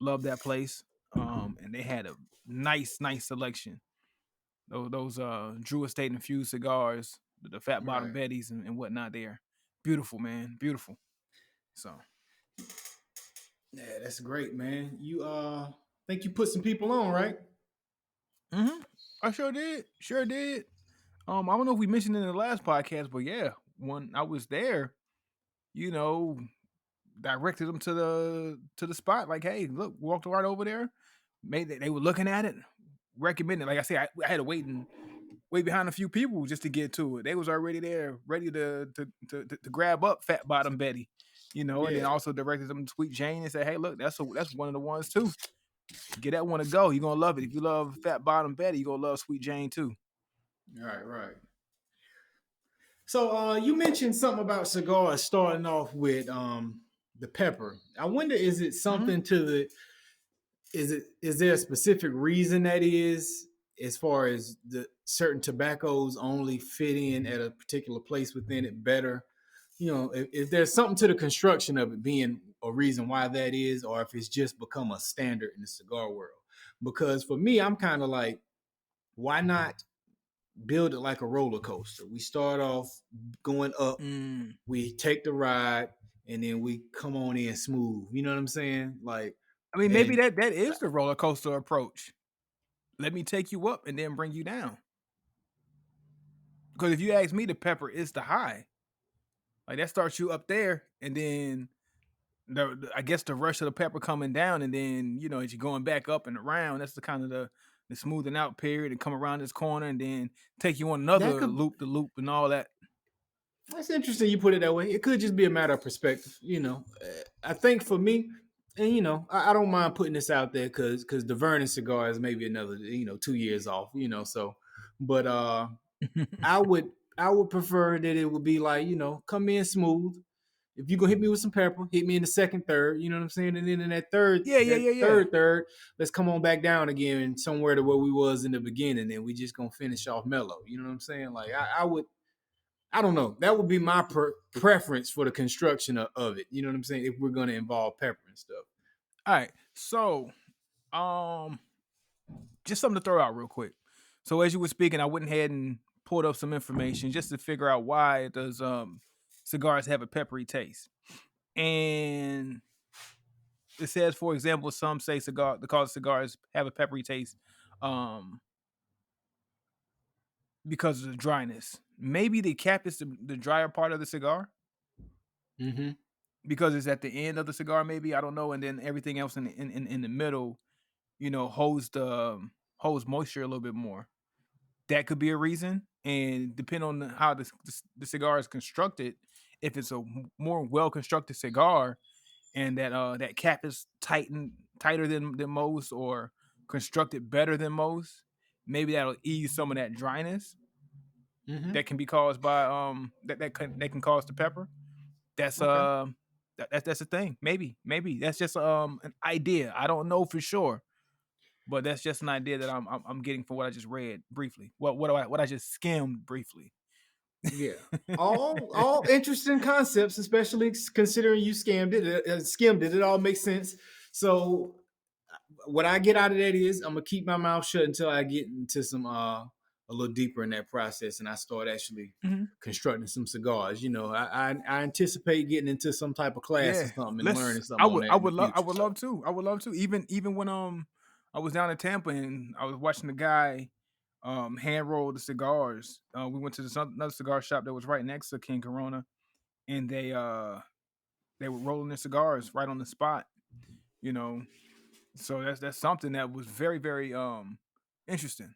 Love that place. And they had a nice selection. Those Drew Estate infused cigars, the Fat Bottom Right. Betties and whatnot. There, beautiful, man, beautiful. So, Yeah, that's great, man. You think you put some people on, right? hmm I sure did. I don't know if we mentioned it in the last podcast, but yeah, when I was there, you know, directed them to the spot. Like, hey, look, walked right over there. They were looking at it, recommended. Like I said, I had to wait behind a few people just to get to it. They was already there, ready to grab up Fat Bottom Betty, you know, and then Yeah. also directed them to Sweet Jane and said, hey, look, that's one of the ones too. Get that one to go. You're gonna love it. If you love Fat Bottom Betty, you're gonna love Sweet Jane too. Right, right. So you mentioned something about cigars starting off with the pepper. I wonder, is it Mm-hmm. something to the is there a specific reason that is, as far as the certain tobaccos only fit in at a particular place within it better? You know, if there's something to the construction of it being a reason why that is, or if it's just become a standard in the cigar world. Because for me, I'm kind of like, why not build it like a roller coaster? We start off going up, Mm. we take the ride, and then we come on in smooth. You know what I'm saying? Like, I mean, maybe and that is the roller coaster approach. Let me take you up and then bring you down. Because if you ask me, the pepper is the high. Like that starts you up there, and then I guess the rush of the pepper coming down, and then you know as you're going back up and around, that's the kind of the smoothing out period, and come around this corner, and then take you on that another could loop, the loop, and all that. That's interesting. You put it that way. It could just be a matter of perspective. You know, I think for me, and you know, I don't mind putting this out there because the Vernon cigar is maybe another 2 years off. So, but I would I would prefer that it would be like come in smooth. If you gonna hit me with some pepper, hit me in the second, third. You know what I'm saying? And then in Yeah, yeah, yeah, yeah. third, let's come on back down again somewhere to where we was in the beginning, and we just gonna finish off mellow. You know what I'm saying? Like I don't know. That would be my preference for the construction of it. You know what I'm saying? If we're going to involve pepper and stuff. All right, so um, just something to throw out real quick. So as you were speaking, I went ahead and pulled up some information just to figure out why does cigars have a peppery taste. And it says, for example, some say the cause cigars have a peppery taste because of the dryness. Maybe the cap is the drier part of the cigar Mm-hmm. because it's at the end of the cigar. Maybe I don't know, and then everything else in the middle, holds moisture a little bit more. that could be a reason. And depending on how the cigar is constructed, if it's a more well constructed cigar and that cap is tighter than most or constructed better than most, maybe that'll ease some of that dryness Mm-hmm. that can be caused by that can cause the pepper. That's Okay. that's a thing. Maybe that's just an idea. I don't know for sure, but that's just an idea that I'm getting from what I just read briefly. What I just skimmed briefly. Yeah. All interesting concepts, especially considering you skimmed it. It all makes sense. So what I get out of that is I'm gonna keep my mouth shut until I get into some a little deeper in that process and I start actually Mhm. constructing some cigars. You know, I anticipate getting into some type of class or Yeah, something and let's. learning something on that in the I future. would So love to. I would love to. Even when I was down in Tampa and I was watching the guy hand roll the cigars. We went to another cigar shop that was right next to King Corona, and they were rolling their cigars right on the spot. You know, so that's something that was very interesting.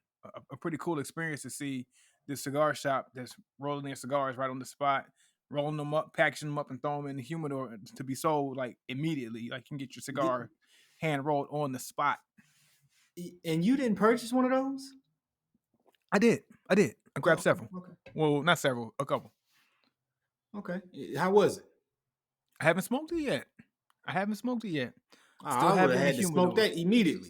A pretty cool experience to see this cigar shop that's rolling their cigars right on the spot, rolling them up, packaging them up, and throw them in the humidor to be sold like immediately. Like you can get your did, cigar hand rolled on the spot. and you didn't purchase one of those? I did. I did. I grabbed Oh, okay, several. okay, Well, not several, a couple. okay. How was it? I haven't smoked it yet. I haven't smoked it yet. Still I have would it have in the had to smoke humidor. that immediately.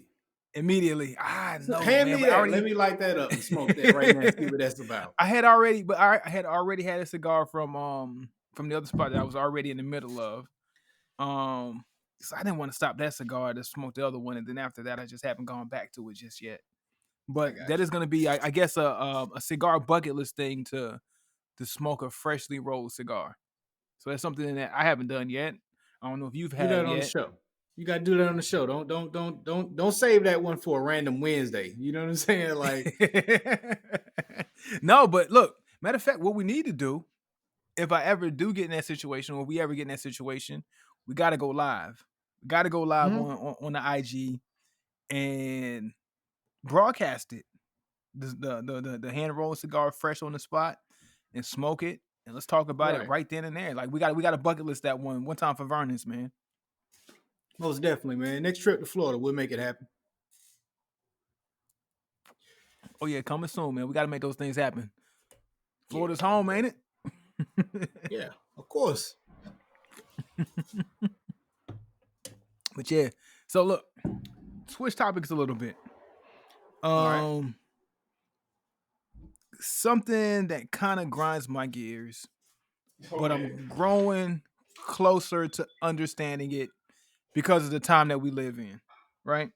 Immediately. I So know, hand man, me but I that. Let already me light that up and smoke that right now and see what that's about. I had already, but I had already had a cigar from the other spot that I was already in the middle of. Um, so I didn't want to stop that cigar to smoke the other one, and then after that, I just haven't gone back to it just yet. I But got that is going to be, I guess, a cigar bucket list thing to smoke a freshly rolled cigar. So that's something that I haven't done yet. I don't know if you've do had that it on the yet. show. You gotta do that on the show. Don't save that one for a random Wednesday. You know what I'm saying? Like, No, but look, matter of fact, what we need to do if I ever do get in that situation, or we ever get in that situation, we got to go live. We got to go live mhm, on the IG and broadcast it. The hand roll cigar fresh on the spot and smoke it, and let's talk about it right. right then and there. Like we got to bucket list that one time for Vernon's, man. Most definitely, man. Next trip to Florida, we'll make it happen. Oh yeah, coming soon, man. We got to make those things happen. Yeah, Florida's most home, ain't definitely. it? Yeah, of course. But yeah, so look, switch topics a little bit. All right. Um, Something that kind of grinds my gears, but Okay. I'm growing closer to understanding it because of the time that we live in, right?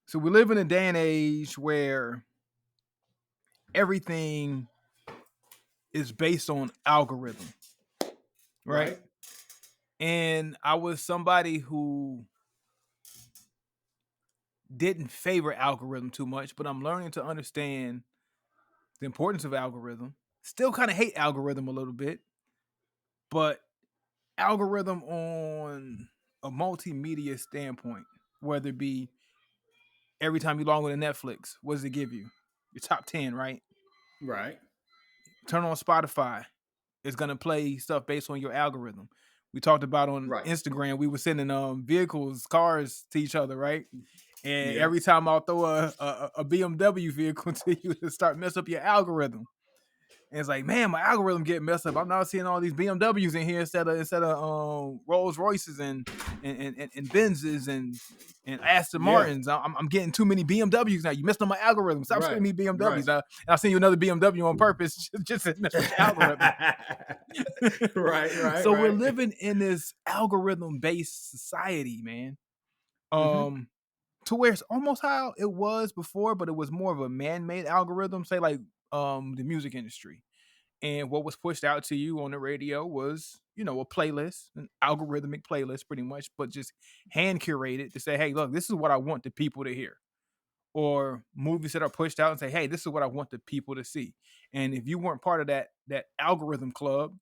So we live in a day and age where everything is based on algorithm, right? Right. And I was somebody who didn't favor algorithm too much, but I'm learning to understand the importance of algorithm. Still kind of hate algorithm a little bit, but algorithm on a multimedia standpoint, whether it be every time you log on to Netflix, what does it give you? Your top 10, right? Right. Turn on Spotify. It's gonna play stuff based on your algorithm. We talked about on Right. Instagram, we were sending vehicles, cars to each other, right? And Yeah. every time I'll throw a BMW vehicle to you to start mess up your algorithm. And it's like, man, my algorithm getting messed up. I'm now seeing all these BMWs in here instead of Rolls Royces and Benzes and Aston Yeah. Martins. I'm getting too many BMWs now. You messed up my algorithm. Stop Right. sending me BMWs. Right. And I'll send you another BMW on purpose just to mess with your algorithm. Right. Right. So we're Right. living in this algorithm-based society, man. Mm-hmm. To where it's almost how it was before, but it was more of a man-made algorithm. Say like the music industry. And what was pushed out to you on the radio was, a playlist, an algorithmic playlist, pretty much, but just hand curated to say, hey, look, this is what I want the people to hear. Or movies that are pushed out and say, hey, this is what I want the people to see. And if you weren't part of that algorithm club,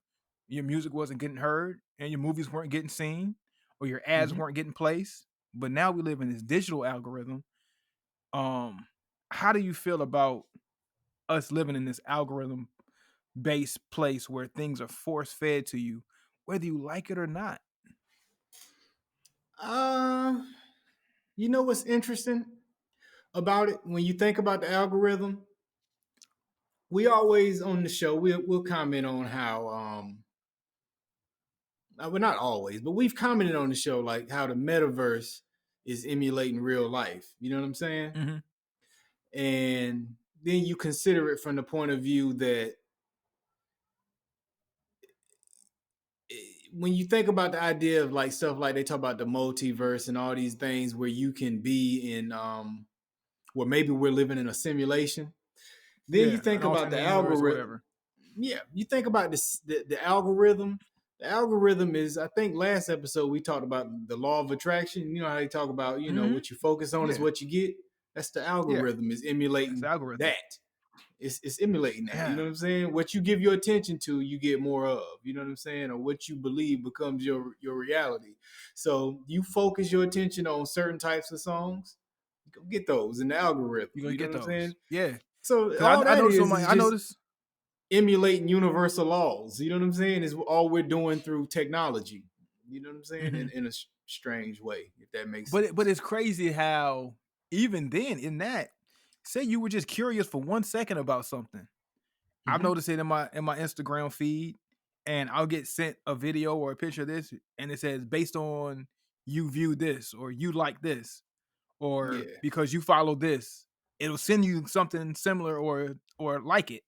your music wasn't getting heard and your movies weren't getting seen or your ads Mm-hmm. weren't getting placed. But now we live in this digital algorithm. How do you feel about us living in this algorithm based place where things are force fed to you, whether you like it or not? Uh, you know what's interesting about it when you think about the algorithm? We always on the show we'll comment on how well, not always, but we've commented on the show like how the metaverse is emulating real life. You know what I'm saying? Mm-hmm. And then you consider it from the point of view that when you think about the idea of like stuff like they talk about the multiverse and all these things where you can be in where maybe we're living in a simulation, then you Yeah, an think about the alternate universe or algorithm. whatever. Yeah, you think about this the algorithm. The algorithm is, I think last episode we talked about the law of attraction. You know how they talk about, Mm-hmm. what you focus on is Yeah, what you get. That's the yeah, algorithm is that's the emulating algorithm. that. It's emulating that. You know Yeah, what I'm saying? What you give your attention to, you get more of. You know what I'm saying? Or what you believe becomes your reality. So you focus your attention on certain types of songs, you go get those in the algorithm. you're gonna You know get what I'm saying? those. Yeah, So because all I that noticed on my is I just noticed. emulating universal laws. You know what I'm saying? Is all we're doing through technology. You know what I'm saying? Mm-hmm. In a strange way, if that makes But sense. it's crazy how even then in that, say you were just curious for 1 second about something. I've Mm-hmm. noticed it in my Instagram feed, and I'll get sent a video or a picture of this, and it says based on you view this or you like this or Yeah, because you follow this, it'll send you something similar or like it.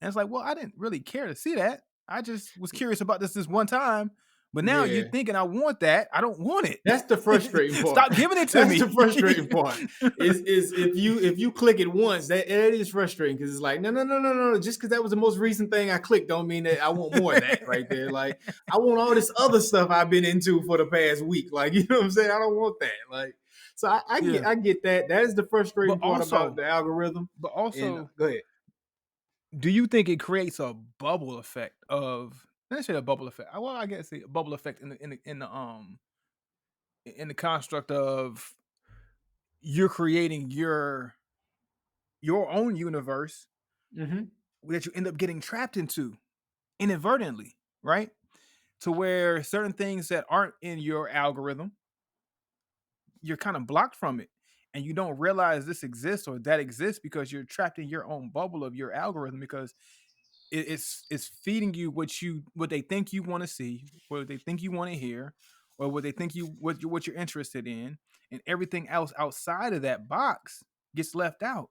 And it's like, well, I didn't really care to see that. I just was curious about this one time. But now you're yeah. thinking I want that. I don't want That's the it. frustrating part. Stop giving it to That's the me. frustrating part. Is if you click it once, that is frustrating because it's like no. Just because that was the most recent thing I clicked don't mean that I want more of that right there. Like I want all this other stuff I've been into for the past week. Like you know what I'm saying? I don't want that. Like so I get Yeah. I get that. That is the But frustrating part about also, the algorithm. but And also, go ahead. do you think it creates a bubble effect of let's say a bubble effect? Well, I guess a bubble effect in the construct of you're creating your own universe Mm-hmm. that you end up getting trapped into inadvertently, right? To where certain things that aren't in your algorithm, you're kind of blocked from it. And you don't realize this exists or that exists because you're trapped in your own bubble of your algorithm because it's feeding you what they think you want to see, what they think you want to hear, or what they think what you're interested in, and everything else outside of that box gets left out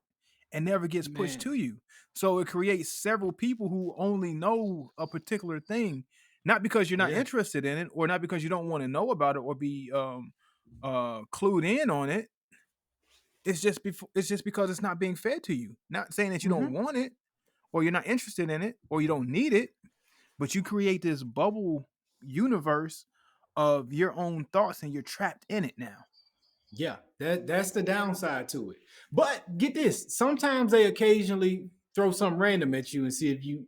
and never gets pushed Man, to you. So it creates several people who only know a particular thing, not because you're not yeah. interested in it, or not because you don't want to know about it or be clued in on it. It's just because it's not being fed to you. Not saying that you don't Mm-hmm. want it or you're not interested in it or you don't need it, but you create this bubble universe of your own thoughts and you're trapped in it now. Yeah, that's the downside to it. But get this, sometimes they occasionally throw something random at you and see if you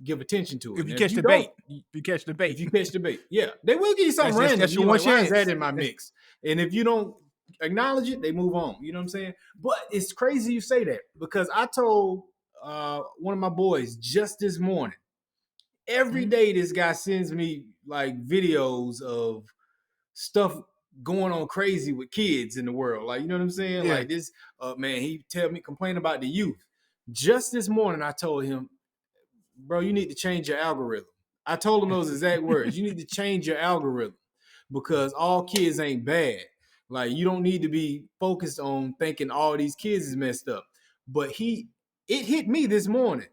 give attention to it. If And you if catch you the don't, bait, if you catch the if bait, you catch the bait, yeah, they will give you something random. that's And your you're one like, why is that chance. in my mix? And if you don't acknowledge it, they move on. You know what I'm saying? But it's crazy you say that because I told one of my boys just this morning, every Mhm. day this guy sends me like videos of stuff going on crazy with kids in the world. Like, you know what I'm saying? Yeah. Like this, man, he tell me complain about the youth. Just this morning, I told him, bro, you need to change your algorithm. I told him those exact words. You need to change your algorithm because all kids ain't bad. Like, you don't need to be focused on thinking all these kids is messed up. But it hit me this morning.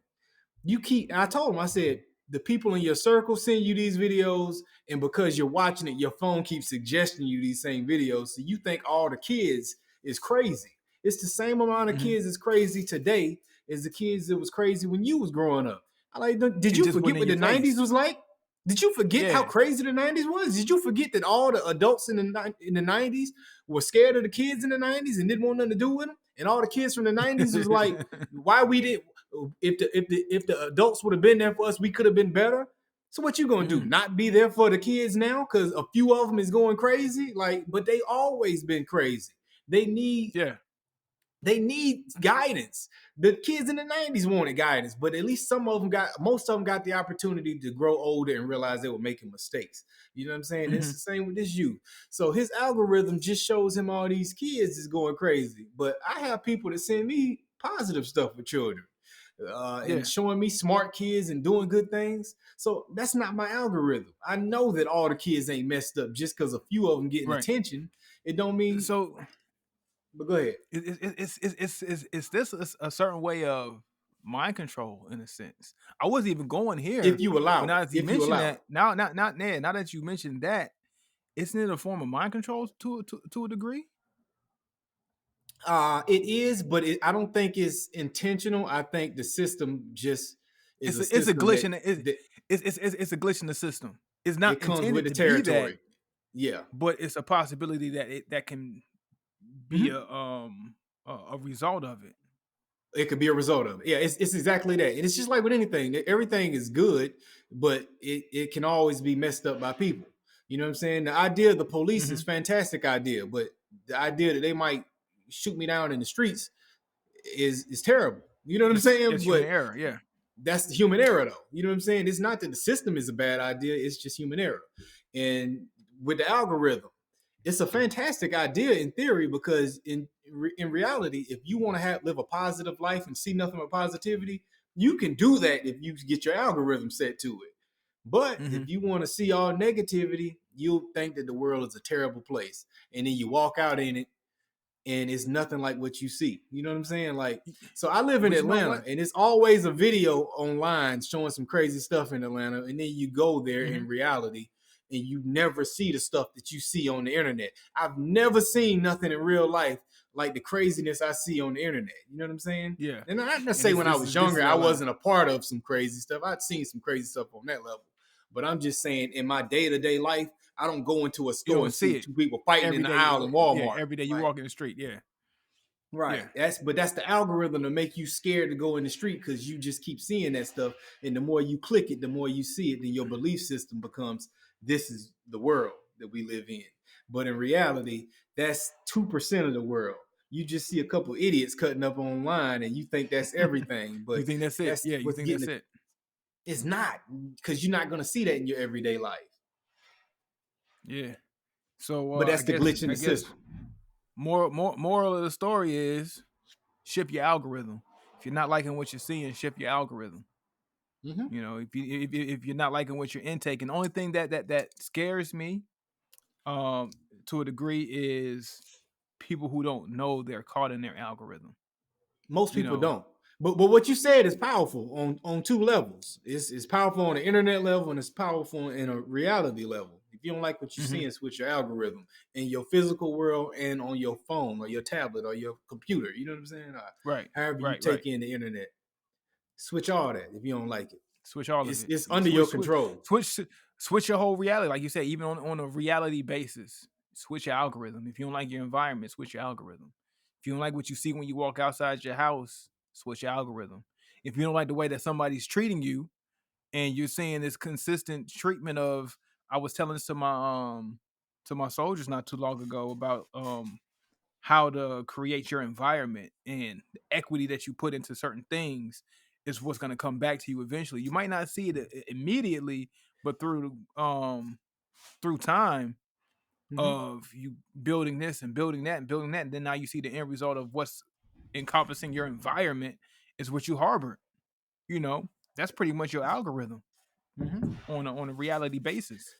I told him, I said, the people in your circle send you these videos, and because you're watching it, your phone keeps suggesting you these same videos. So you think all the kids is crazy. It's the same amount of Mhm. kids is crazy today as the kids that was crazy when you was growing up. I like, did It you just forget went in what your the 90s face. was like? Did you forget how Yeah. crazy the 90s was? Did you forget that all the adults in the 90s were scared of the kids in the 90s and didn't want nothing to do with them? And all the kids from the 90s was like, why we didn't if the adults would have been there for us, we could have been better. So what you gonna do? Mhm. Not be there for the kids now because a few of them is going crazy? Like, but they always been crazy. They need Yeah. They need guidance. The kids in the 90s wanted guidance, but at least most of them got the opportunity to grow older and realize they were making mistakes. You know what I'm saying? It's Mm-hmm. the same with this youth. So his algorithm just shows him all these kids is going crazy. But I have people that send me positive stuff for children. And Yeah. showing me smart kids and doing good things. So that's not my algorithm. I know that all the kids ain't messed up just because a few of them getting Right. attention. It don't mean. So But go ahead. it's this a certain way of mind control in a sense. I wasn't even going If here, you but allow it. now that you If you mentioned allow it. that, now that you mentioned that, isn't it a form of mind control to a degree? It is, but I don't think it's intentional. I think the system just is a It's a system glitch that in the that it's a glitch in the system. It's it not comes with intended the to be that, territory. Yeah. but it's a possibility that that can be Mhm. a result of it. It could be a result of it. Yeah, it's exactly that. And it's just like with anything. Everything is good, but it can always be messed up by people. You know what I'm saying? The idea of the police is Hmm. fantastic idea, but the idea that they might shoot me down in the streets is terrible. You know what I'm saying? It's human But error. Yeah. that's the human error, though. You know what I'm saying? It's not that the system is a bad idea, it's just human error. And with the algorithm, it's a fantastic idea in theory, because in reality, if you want to live a positive life and see nothing but positivity, you can do that if you get your algorithm set to it. But Hmm. if you want to see all negativity, you'll think that the world is a terrible place, and then you walk out in it and it's nothing like what you see. You know what I'm saying? Like, so I live in But you know Atlanta, what? and it's always a video online showing some crazy stuff in Atlanta, and then you go there in Hmm. reality, and you never see the stuff that you see on the internet. I've never seen nothing in real life like the craziness I see on the internet. You know what I'm saying? Yeah. And I'm not And saying when I was this younger is I Atlanta. wasn't a part of some crazy stuff. I'd seen some crazy stuff on that level, but I'm just saying in my day to day life, I don't go into a You store don't and see see it two people fighting in every the day. aisle in Yeah, Walmart. every day you Like, walk in the street. Yeah. right. Yeah. That's the algorithm to make you scared to go in the street because you just keep seeing that stuff. And the more you click it, the more you see it, then your belief system becomes this is the world that we live in. But in reality, that's 2% of the world. You just see a couple idiots cutting up online and you think that's everything. You But think that's it? that's Yeah, you what's think getting that's it. it? It's not, because you're not going to see that in your everyday life. Yeah. So But that's the glitch in I the guess system. moral of the story is ship your algorithm. If you're not liking what you're seeing, ship your algorithm. Mm-hmm. You know, if you're not liking what you're intaking, the only thing that scares me, to a degree, is people who don't know they're caught in their algorithm. Most You people know. don't. But what you said is powerful on two levels. It's powerful on the internet level and it's powerful in a reality level. If you don't like what you see, Hmm. and switch your algorithm in your physical world and on your phone or your tablet or your computer. You know what I'm saying? Right. However you Right. take in the internet, switch all that if you don't like it. Switch all of It's it. it's under your control. Switch your whole reality, like you said, even on a reality basis. Switch your algorithm. If you don't like your environment, switch your algorithm. If you don't like what you see when you walk outside your house, switch your algorithm. If you don't like the way that somebody's treating you, and you're seeing this consistent treatment of, I was telling this to my soldiers not too long ago about how to create your environment, and the equity that you put into certain things is what's going to come back to you eventually. You might not see it immediately, but through time Mm-hmm. of you building this and building that and building that, and then now you see the end result of what's encompassing your environment is what you harbor. You know, that's pretty much your algorithm Mm-hmm. on a reality basis.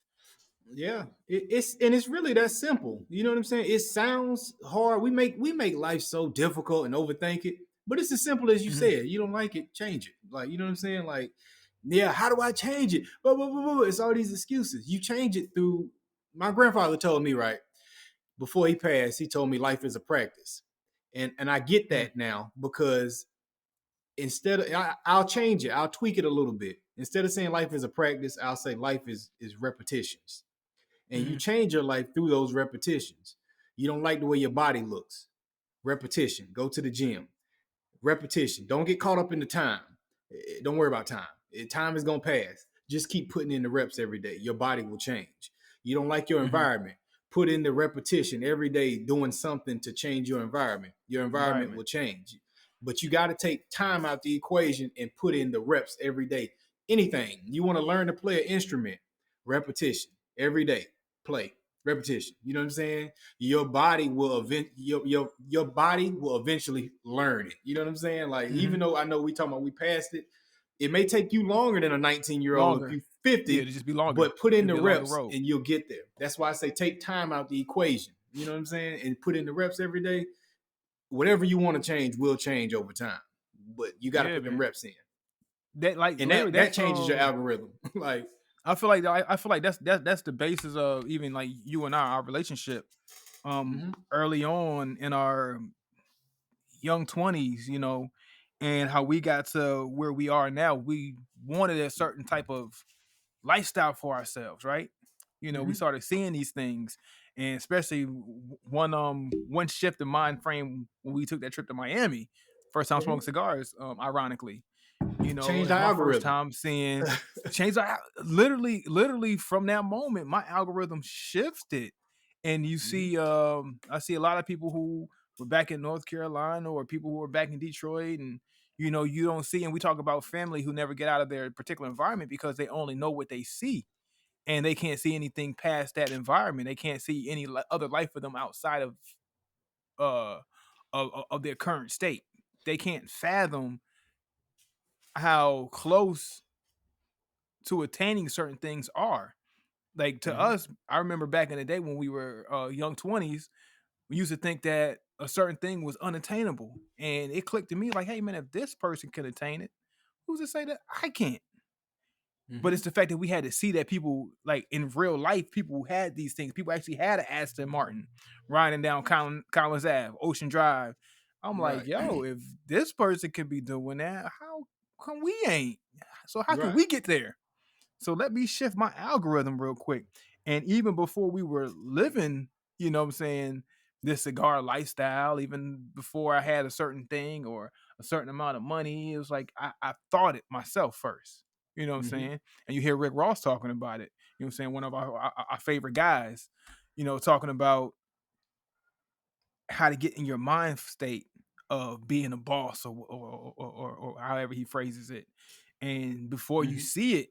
Yeah, it's really that simple. You know what I'm saying? It sounds hard. We make life so difficult and overthink it, but it's as simple as you Hmm. said. You don't like it, change it. Like, you know what I'm saying? Like, yeah, how do I change it? But it's all these excuses. You change it through. My grandfather told me, right before he passed, he told me life is a practice, and I get Mm. that now, because I'll change it. I'll tweak it a little bit. Instead of saying life is a practice, I'll say life is repetitions, and you Hmm. change your life through those repetitions. You don't like the way your body looks. Repetition. Go to the gym. Repetition. Don't get caught up in the time. Don't worry about time. Time is going to pass. Just keep putting in the reps every day. Your body will change. You don't like your Hmm. environment. put in the repetition every day doing something to change your environment Environment. will change. But you got to take time out the equation and put in the reps every day. Anything you want to learn to play an instrument, repetition every day, play repetition. You know what I'm saying? Your body will your body will eventually learn it. You know what I'm saying? Like, Mm-hmm. even though I know we talking about we passed it, it may take you longer than a 19-year-old if Longer. you Yeah, 50, to just be longer. but put in It'd the be a longer reps road. and you'll get there. That's why I say take time out the equation. You know what I'm saying? And put in the reps every day. Whatever you want to change will change over time, but you got to Yeah, put them man. reps in, That like and literally that that's changes your algorithm. Like, I feel like that's the basis of even like you and our relationship. mm-hmm, Early on in our young 20s, you know, and how we got to where we are now, we wanted a certain type of lifestyle for ourselves, right? You know, we mm-hmm, started seeing these things, and especially one shift in mind frame when we took that trip to Miami, first time smoking mm-hmm. cigars, ironically. You know, Change it's the my first algorithm. time seeing change. Literally from that moment, my algorithm shifted, and you Mm-hmm, see, I see a lot of people who were back in North Carolina or people who were back in Detroit, and you know, you don't see, and we talk about family who never get out of their particular environment because they only know what they see, and they can't see anything past that environment. They can't see any other life for them outside uh of their current state. They can't fathom how close to attaining certain things are. Like to mm-hmm. us, I remember back in the day when we were young 20s, we used to think that a certain thing was unattainable. And it clicked to me like, hey man, if this person can attain it, who's to say that I can't? But it's Mm-hmm. the fact that we had to see that people, like in real life, people who had these things, people actually had an Aston Martin riding down Collins Ave, Ocean Drive. I'm like, Right. yo, if this person can be doing that, how come we ain't? So how can Right. we get there? So let me shift my algorithm real quick. And even before we were living, you know what I'm saying, this cigar lifestyle, even before I had a certain thing or a certain amount of money, it was like I thought it myself first. You know what I'm Mm-hmm. saying? And you hear Rick Ross talking about it. You know what I'm saying? One of our favorite guys, you know, talking about how to get in your mind state of being a boss or however he phrases it. And before you Mm-hmm. see it,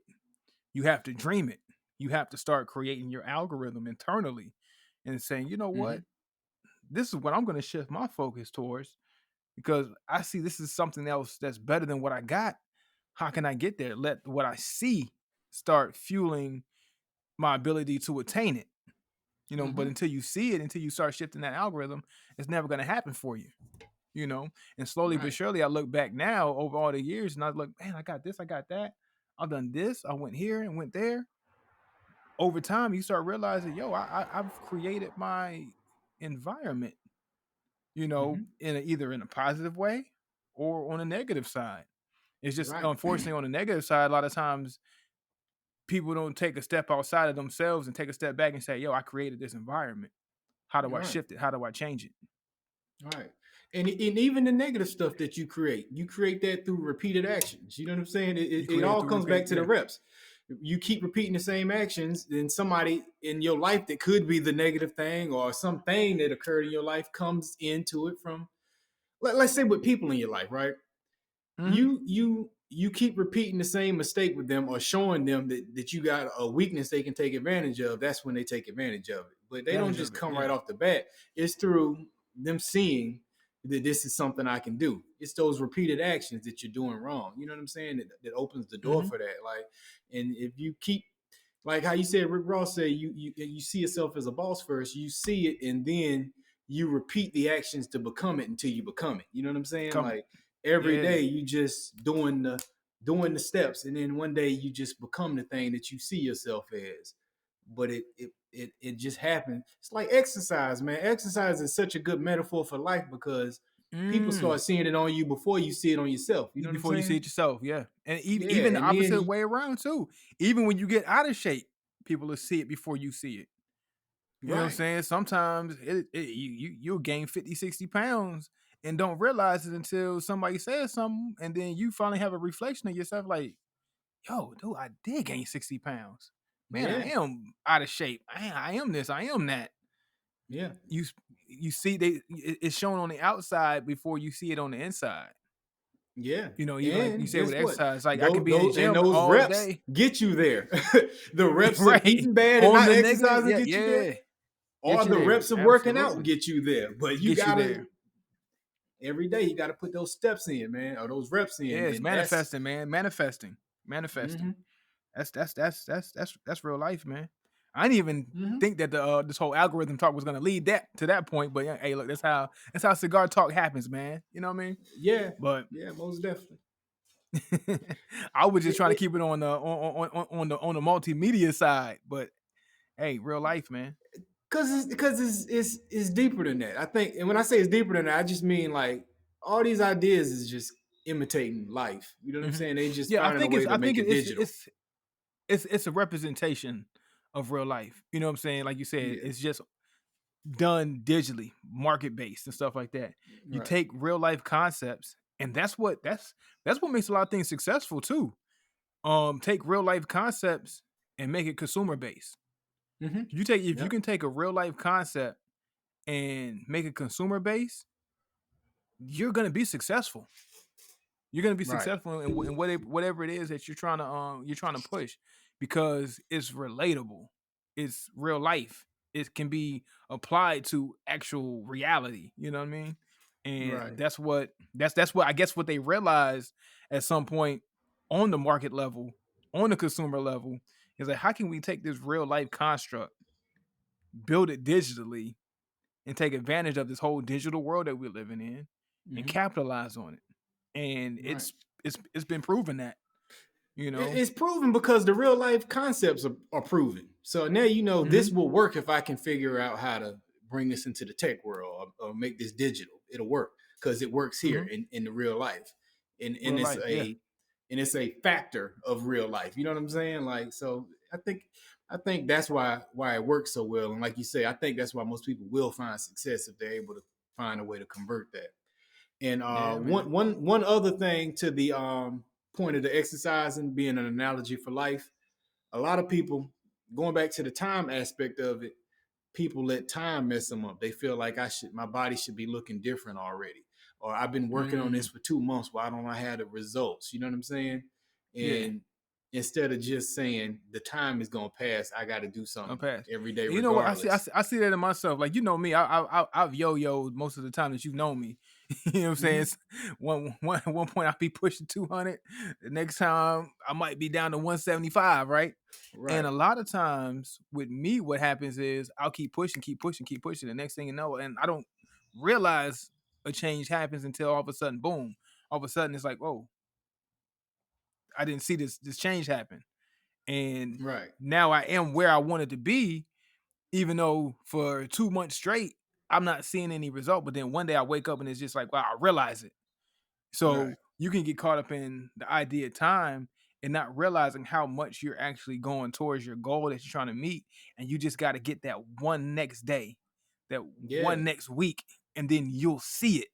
you have to dream it. You have to start creating your algorithm internally and saying, you know Mm-hmm. what? This is what I'm going to shift my focus towards because I see this is something else that's better than what I got. How can I get there? Let what I see start fueling my ability to attain it. You know, but Mm-hmm. until you see it, until you start shifting that algorithm, it's never going to happen for you. You know, and slowly but Right. surely, I look back now over all the years, and I look, man, I got this, I got that, I've done this, I went here and went there. Over time you start realizing, yo, I've created my environment, you know, Mm-hmm. either in a positive way or on a negative side. It's just Right. unfortunately on the negative side, a lot of times people don't take a step outside of themselves and take a step back and say, yo, I created this environment. How do I Right. shift it? How do I change it? Right. And even the negative stuff that you create that through repeated actions. You know what I'm saying? You It create it all through comes back repeat, to the yeah. reps. You keep repeating the same actions, then somebody in your life that could be the negative thing or something that occurred in your life comes into it from, let's say, with people in your life, right? Hmm. You keep repeating the same mistake with them or showing them that you got a weakness they can take advantage of. That's when they take advantage of it. But they don't Advantage just of it, come right yeah. off the bat. It's through them seeing that this is something I can do. It's those repeated actions that you're doing wrong. You know what I'm saying? That opens the door Hmm. for that. Like, and if you keep, like how you said, Rick Ross said, you see yourself as a boss first. You see it, and then you repeat the actions to become it until you become it. You know what I'm saying? Come, Like, every yeah. day you just doing the steps, and then one day you just become the thing that you see yourself as. But it just happened. It's like exercise, man. Exercise is such a good metaphor for life because people Mm. start seeing it on you before you see it on yourself. You know what I'm Before you see saying? it yourself, yeah. And Yeah, even the and then opposite way around too. Even when you get out of shape, people will see it before you see it. You know what I'm right. saying? Sometimes you'll gain 50, 60 pounds and don't realize it until somebody says something, and then you finally have a reflection of yourself like, yo, dude, I did gain 60 pounds. Man, I Yeah. am out of shape. I am this, I am that. Yeah. You you see it's shown on the outside before you see it on the inside. Yeah. You know, even like you And said guess with what? exercise, like I can be in the And gym those all reps day, get you there. The reps of right? eating bad and On not the negative, exercising yeah, get you there, yeah, or get you the there. reps of working out Absolutely, get you there. But you get you gotta there. every day you gotta put those steps in, man, or those reps in, Yeah, it's and that's manifesting, man. Manifesting, manifesting. hmm That's real life, man. I didn't even hmm think that the this whole algorithm talk was gonna lead that to that point, but yeah, hey, look, that's how cigar talk happens, man. You know what I mean? yeah, But yeah, most definitely. I was just It, trying to it, keep it on the multimedia side, but hey, real life, man. Cause it's deeper than that. I think, and when I say it's deeper than that, I just mean like all these ideas is just imitating life. You know what I'm Mhm. saying? They just Yeah, finding a way to I make think it digital. it's a representation of real life. You know what I'm saying? Like you said, Yeah. it's just done digitally, market based and stuff like that. You Right. take real life concepts, and that's what makes a lot of things successful too. Take real life concepts and make it consumer based. Mm-hmm. If you Yep. can take a real life concept and make it consumer based, you're gonna be successful. You're gonna be Right. successful in whatever it is that you're trying to push because it's relatable. It's real life. It can be applied to actual reality. You know what I mean? And Right. that's what I guess what they realized at some point on the market level, on the consumer level, is like how can we take this real life construct, build it digitally, and take advantage of this whole digital world that we're living in and Mm-hmm. capitalize on it. And Right. it's been proven that, you know. It's proven because the real life concepts are proven. So now you know this Mhm. will work if I can figure out how to bring this into the tech world, or make this digital. It'll work because it works here Mhm. in the real life, and Real life, yeah. it's a factor of real life. You know what I'm saying? Like, so I think that's why it works so well. And like you say, I think that's why most people will find success if they're able to find a way to convert that. And Yeah, man. one other thing to the point of the exercising being an analogy for life, a lot of people, going back to the time aspect of it, people let time mess them up. They feel like my body should be looking different already, or I've been working on this Mm. for 2 months. Why don't I have the results? You know what I'm saying? Yeah, And instead of just saying the time is gonna pass, I got to do gonna something pass. every day And you know what? regardless. I see that in myself. Like you know me, I've yo-yoed most of the time that you've known me. You know what I'm saying? Mm-hmm. At one point I'll be pushing 200. The next time I might be down to 175, right? And Right, a lot of times with me, what happens is I'll keep pushing, keep pushing, keep pushing. The next thing you know, and I don't realize a change happens until all of a sudden, boom! All of a sudden, it's like, whoa! I didn't see this change happen, and right, now I am where I wanted to be, even though for 2 months straight I'm not seeing any result. But then one day I wake up and it's just like, wow, I realize it. right. So you can get caught up in the idea of time and not realizing how much you're actually going towards your goal that you're trying to meet. And you just got to get that one next day, that Yeah, one next week, and then you'll see it.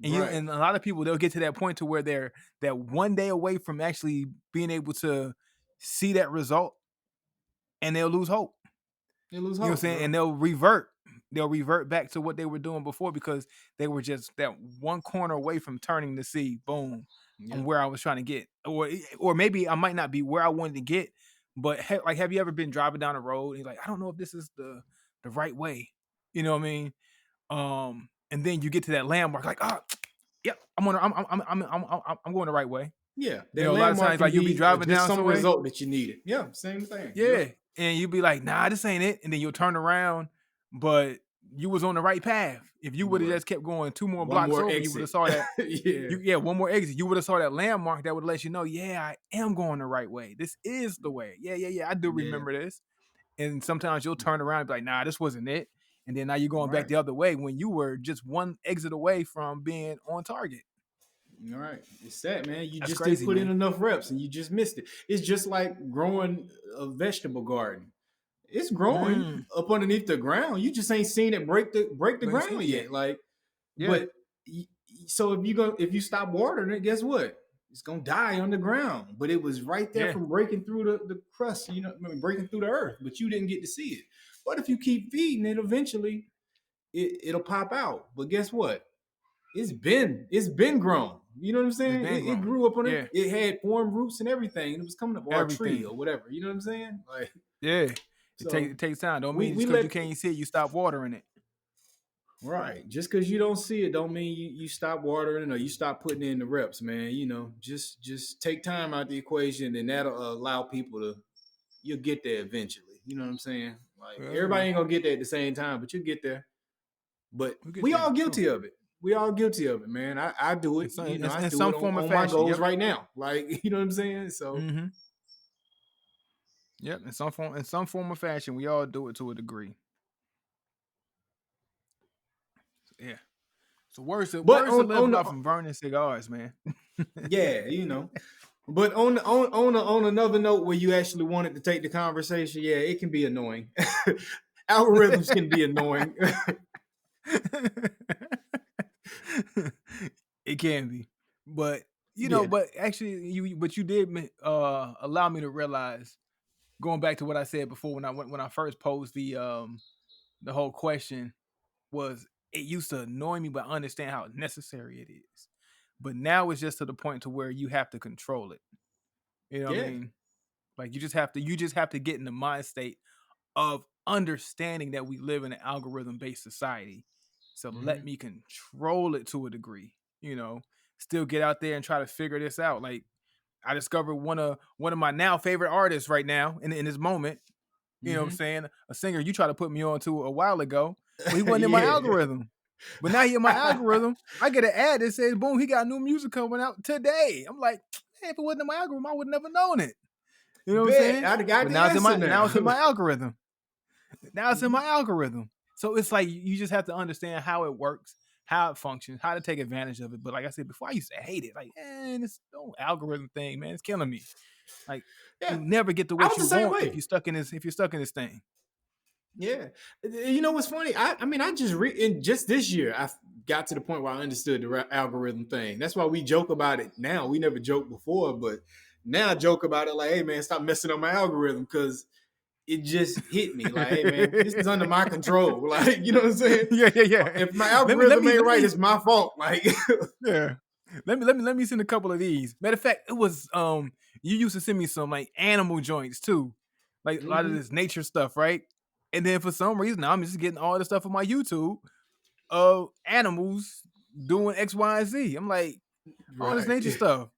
right. And a lot of people, they'll get to that point to where they're that one day away from actually being able to see that result, and they'll lose hope. You lose You know what I'm hope, saying? bro. And they'll revert. They'll revert back to what they were doing before because they were just that one corner away from turning to see, boom, I'm Yep. where I was trying to get. Or maybe I might not be where I wanted to get, but like have you ever been driving down the road and you're like, I don't know if this is the right way. You know what I mean? And then you get to that landmark, like, oh, yep, I'm going the right way. Yeah, You that know, a lot of landmark times can like you'll be be driving just down some somewhere, result that you needed. Yeah, same thing. Yep. yeah, and you'll be like, nah, this ain't it, and then you'll turn around, but you was on the right path. If you You would have were just kept going two more one blocks more over, you would have exit. saw that. Yeah, One more exit. You would have saw that landmark that would let you know, yeah, I am going the right way. This is the way. Yeah. I do yeah. remember this. And sometimes you'll turn around and be like, nah, this wasn't it. And then now you're going back Right. the other way when you were just one exit away from being on target. All right. It's that, man. You That's just didn't crazy, put in man. enough reps and you just missed it. It's just like growing a vegetable garden. It's growing Mm. up underneath the ground. You just ain't seen it break the You ain't seen ground it yet. yet. Like, Yeah. but so if you stop watering it, guess what? It's gonna die on the ground. But it was right there Yeah. from breaking through the crust, breaking through the earth. But you didn't get to see it. But if you keep feeding it, eventually it'll pop out. But guess what? It's been grown. You know what I'm It's saying? been It grown. grew up on it. Yeah, It had formed roots and everything. And it was coming up, or a tree everything. or whatever. You know what I'm saying? Like, Yeah, so it takes time. Don't we mean just we because you let can't see it, you stop watering it. right. Just because you don't see it, don't mean you stop watering or you stop putting in the reps, man. Just take time out the equation, and that'll allow people to you'll get there eventually. You know what I'm saying? Like Yeah, I everybody agree. ain't gonna get there at the same time, but you'll get there. But We get we there all for sure. guilty of it. We all guilty of it, man. I do it. I In do some it form or on my fashion. goals Yep. right now. Like, you know what I'm saying? So Mm-hmm. Yep. In some form or fashion, we all do it to a degree. Yeah. So but words to on live on by the from Vernon Cigars, man. yeah, But on another note, where you actually wanted to take the conversation, yeah, it can be annoying. Algorithms can be annoying. It can be, but Yeah, but actually, you did allow me to realize, going back to what I said before when I first posed the whole question, was it used to annoy me, but I understand how necessary it is. But now it's just to the point to where you have to control it. You know what I yeah. mean? Like you just have to get in the mind state of understanding that we live in an algorithm based society. So let Hmm. me control it to a degree, still get out there and try to figure this out. Like, I discovered one of my now favorite artists right now in this moment. You know what I'm Hmm. saying? A singer you tried to put me on to a while ago, but he wasn't in my Yeah. algorithm. But now he in my algorithm. I get an ad that says, boom, he got new music coming out today. I'm like, man, if it wasn't in my algorithm, I would have never known it. You know what I'm Bet saying? I got But the answer now now. it's in my algorithm. Now it's in Mhm. my algorithm. So it's like you just have to understand how it works, how it functions, how to take advantage of it. But like I said before, I used to hate it. Like, this whole algorithm thing, man, it's killing me. Like, Yeah, you never get to I what was the you same want way. if you're stuck in this thing. Yeah, you know what's funny? I mean, I just in just this year I got to the point where I understood the algorithm thing. That's why we joke about it now. We never joked before, but now I joke about it like, hey man, stop messing up my algorithm, because it just hit me like, hey man, this is under my control. Like, you know what I'm saying? Yeah. If my Let algorithm me ain't let right, me it's my fault. Like, Yeah. Let me send a couple of these. Matter of fact, it was you used to send me some like animal joints too. Like a lot of mm-hmm. this nature stuff, right? And then for some reason I'm just getting all the stuff on my YouTube of animals doing X, Y, and Z. I'm like, all this Right. nature stuff.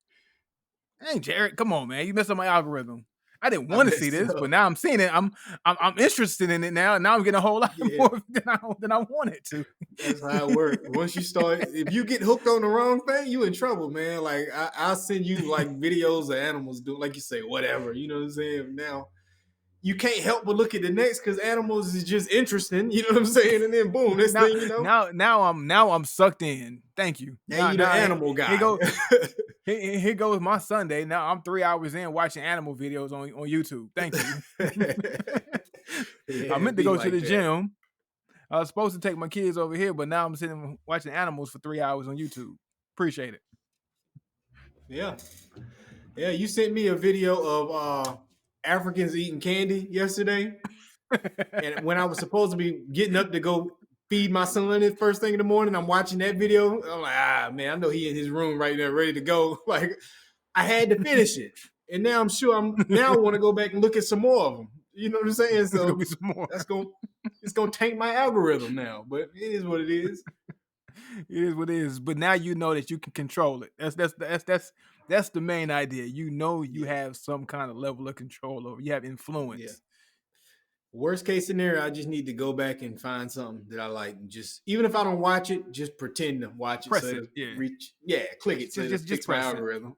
Hey Jared, come on, man. You messed up my algorithm. I didn't I want to see messed this, but up. now I'm seeing it. I'm interested in it now. Now I'm getting a whole lot Yeah. more than I wanted to. That's how it works. Once you start, if you get hooked on the wrong thing, you in trouble, man. Like I'll send you like videos of animals doing, like you say, whatever. You know what I'm saying? Now you can't help but look at the next because animals is just interesting. You know what I'm saying? And then boom, this now thing, now I'm sucked in. Thank you. now you the animal Here guy. go here goes my Sunday. Now I'm 3 hours in watching animal videos on YouTube. Thank you. Yeah, I meant it to be go to like the that. gym. I was supposed to take my kids over here, but now I'm sitting watching animals for 3 hours on YouTube. Appreciate Yeah, yeah. You sent me a video of Africans eating candy yesterday. it. And when I was supposed to be getting up to go feed my son the first thing in the morning, I'm watching that video. I'm like, man, I know he in his room right there, ready to go. Like, I had to finish it, and now I'm sure I want to go back and look at some more of them. You know what I'm saying? There's gonna So be some more. that's going it's gonna tank my algorithm now, but it is what it is. It is what it is. But now you know that you can control it. That's the main idea. You know you Yeah, have some kind of level of control over. You have yeah. influence. Worst case scenario, I just need to go back and find something that I like, and just even if I don't watch it, just pretend to watch it so Press it. it'll Yeah. reach. Yeah, click it so it'll Just fix my press it. algorithm.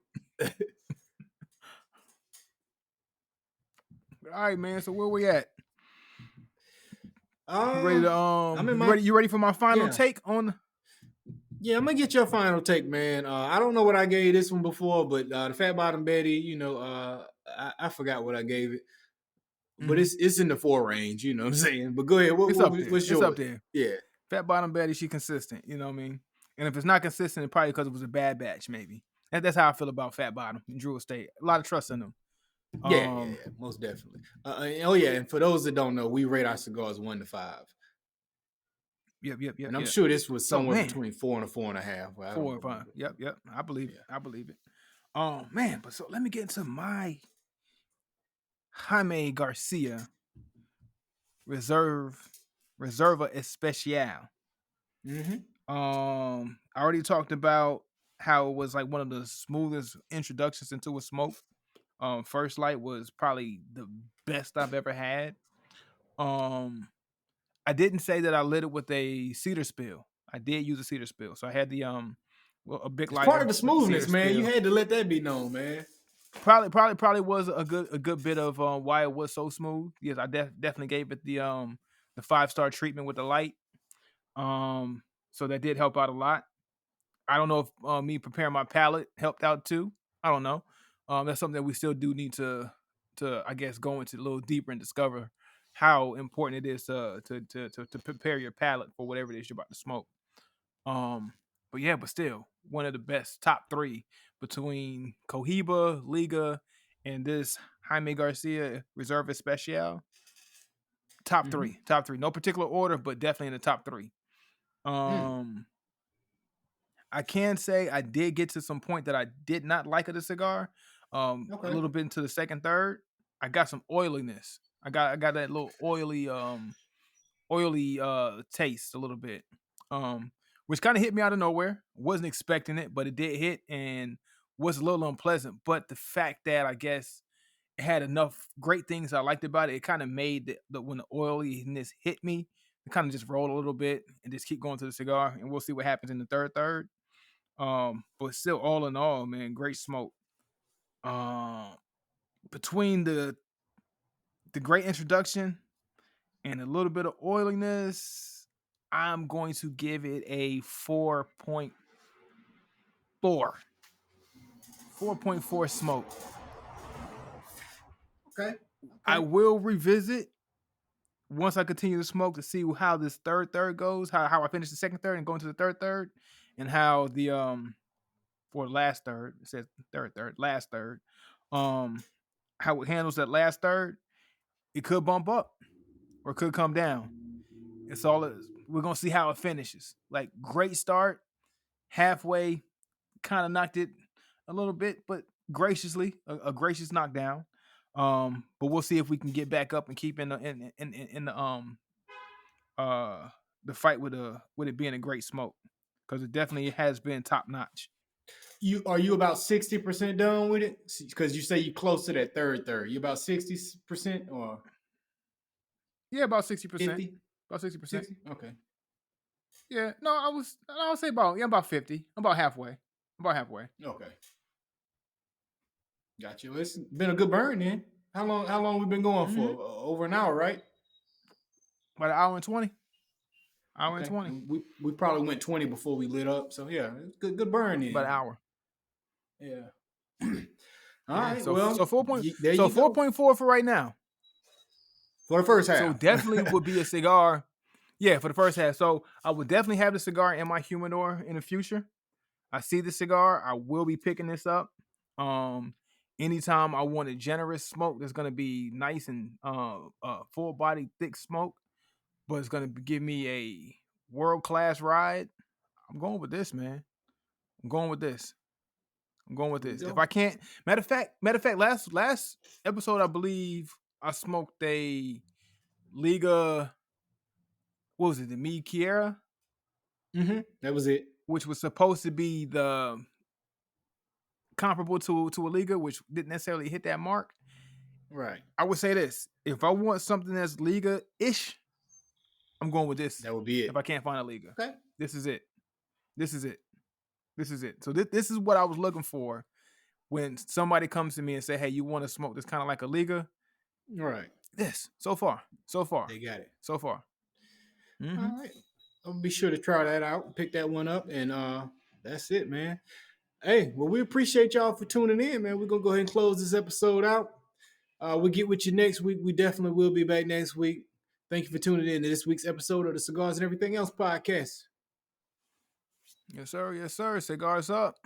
All right, man. So where we at? You ready Uh, to I'm in my you ready for my final yeah. take on Yeah, I'm gonna get your final take, man. I don't know what I gave this one before, but the Fat Bottom Betty, I forgot what I gave it, but Mhm. it's in the 4 range. You know what I'm saying? But go ahead. It's up there. What's It's up yours? there. Yeah. Fat bottom Betty, she consistent. You know what I mean? And if it's not consistent, it's probably because it was a bad batch, maybe. That's how I feel about Fat Bottom and Drew Estate. A lot of trust in them. Yeah, most definitely. Oh yeah, and for those that don't know, we rate our cigars 1 to 5, and I'm Yep. sure this was So somewhere man, between 4 and 4.5. Well, I don't 4 or 5. remember. Yep. I believe it. Yeah. I believe it. Man, but so let me get into my Jaime Garcia Reserve Reserva Especial. Mm-hmm. I already talked about how it was like one of the smoothest introductions into a smoke. First Light was probably the best I've ever had. Um, I didn't say that I lit it with a cedar spill. I did use a cedar spill, so I had the a big It's part of lighter the with the cedar smoothness, man. You spill. had to let that be known, man. Probably was a good bit of why it was so smooth. Yes, I definitely gave it the 5-star treatment with the light. So that did help out a lot. I don't know if me preparing my palate helped out too. I don't know. That's something that we still do need to I guess go into a little deeper and discover how important it is to prepare your palate for whatever it is you're about to smoke. Um, but yeah, but still one of the best top three between Cohiba, Liga, and this Jaime Garcia Reserva Especial. Mm-hmm. Top three. No particular order, but definitely in the top three. Mm. Um, I can say I did get to some point that I did not like of the cigar. A Okay. little bit into the second, third, I got some oiliness. I got that little oily taste a little bit. Which kind of hit me out of nowhere. Wasn't expecting it, but it did hit and was a little unpleasant. But the fact that I guess it had enough great things I liked about it, it kind of made the when the oiliness hit me, it kind of just rolled a little bit and just keep going to the cigar, and we'll see what happens in the third. But still, all in all, man, great smoke. Um, Between the great introduction and a little bit of oiliness, I'm going to give it a 4.4. 4.4 smoke. Okay. I Okay. will revisit once I continue to smoke to see how this third goes, how I finish the second third and go into the third, and how the for last third, it says third, last third, um, how it handles that last third. It could bump up or it could come down. It's all we're gonna see how it finishes. Like great start, halfway, kind of knocked it a little bit, but graciously, a gracious knockdown. But we'll see if we can get back up and keep in uh the fight with it being a great smoke because it definitely has been top notch. You about 60% done with it? Because you say you close to that third. You about 60% or Yeah, about 60%. 50? About 60%. 60? Okay. Yeah, no, I would say about 50. I'm about halfway. I'm about halfway. Okay. Got you. It's been a good burn then. How long we been going for? Mm-hmm. Over an hour, right? About an hour and 20. Hour and Okay. 20. And we probably went 20 before we lit up. So yeah, it's good burn About then. an hour. Yeah. All Yeah. right. So Well, so 4 point there so you go 4.4 for right now. for the first So half. definitely would be a cigar. Yeah, for the first half. So I would definitely have the cigar in my humidor in the future. I see the cigar. I will be picking this up. Um, Anytime I want a generous smoke that's gonna be nice and full body thick smoke, but it's gonna give me a world class ride. I'm going with this, man. I'm going with this. I'm going with Here we this. If go. I can't, matter of fact, last episode I believe I smoked a Liga. What was it? The Mi Kiera, Mm-hmm. That was it. which was supposed to be the comparable to a Liga, which didn't necessarily hit that mark. Right. I would say this: if I want something that's Liga ish, I'm going with this. That would be If I it. can't find a Liga, Okay. this is it. This is it. This is it. So this is what I was looking for when somebody comes to me and say, "Hey, you want to smoke this kind of like a Liga?" Right. This so far, so far, They got it. so far. All Mm-hmm. right. I'll be sure to try that out, pick that one up, and that's it, man. Hey, well, we appreciate y'all for tuning in, man. We're gonna go ahead and close this episode out. We'll get with you next week. We definitely will be back next week. Thank you for tuning in to this week's episode of the Cigars and Everything Else podcast. Yes, sir. Yes, sir. Cigars up.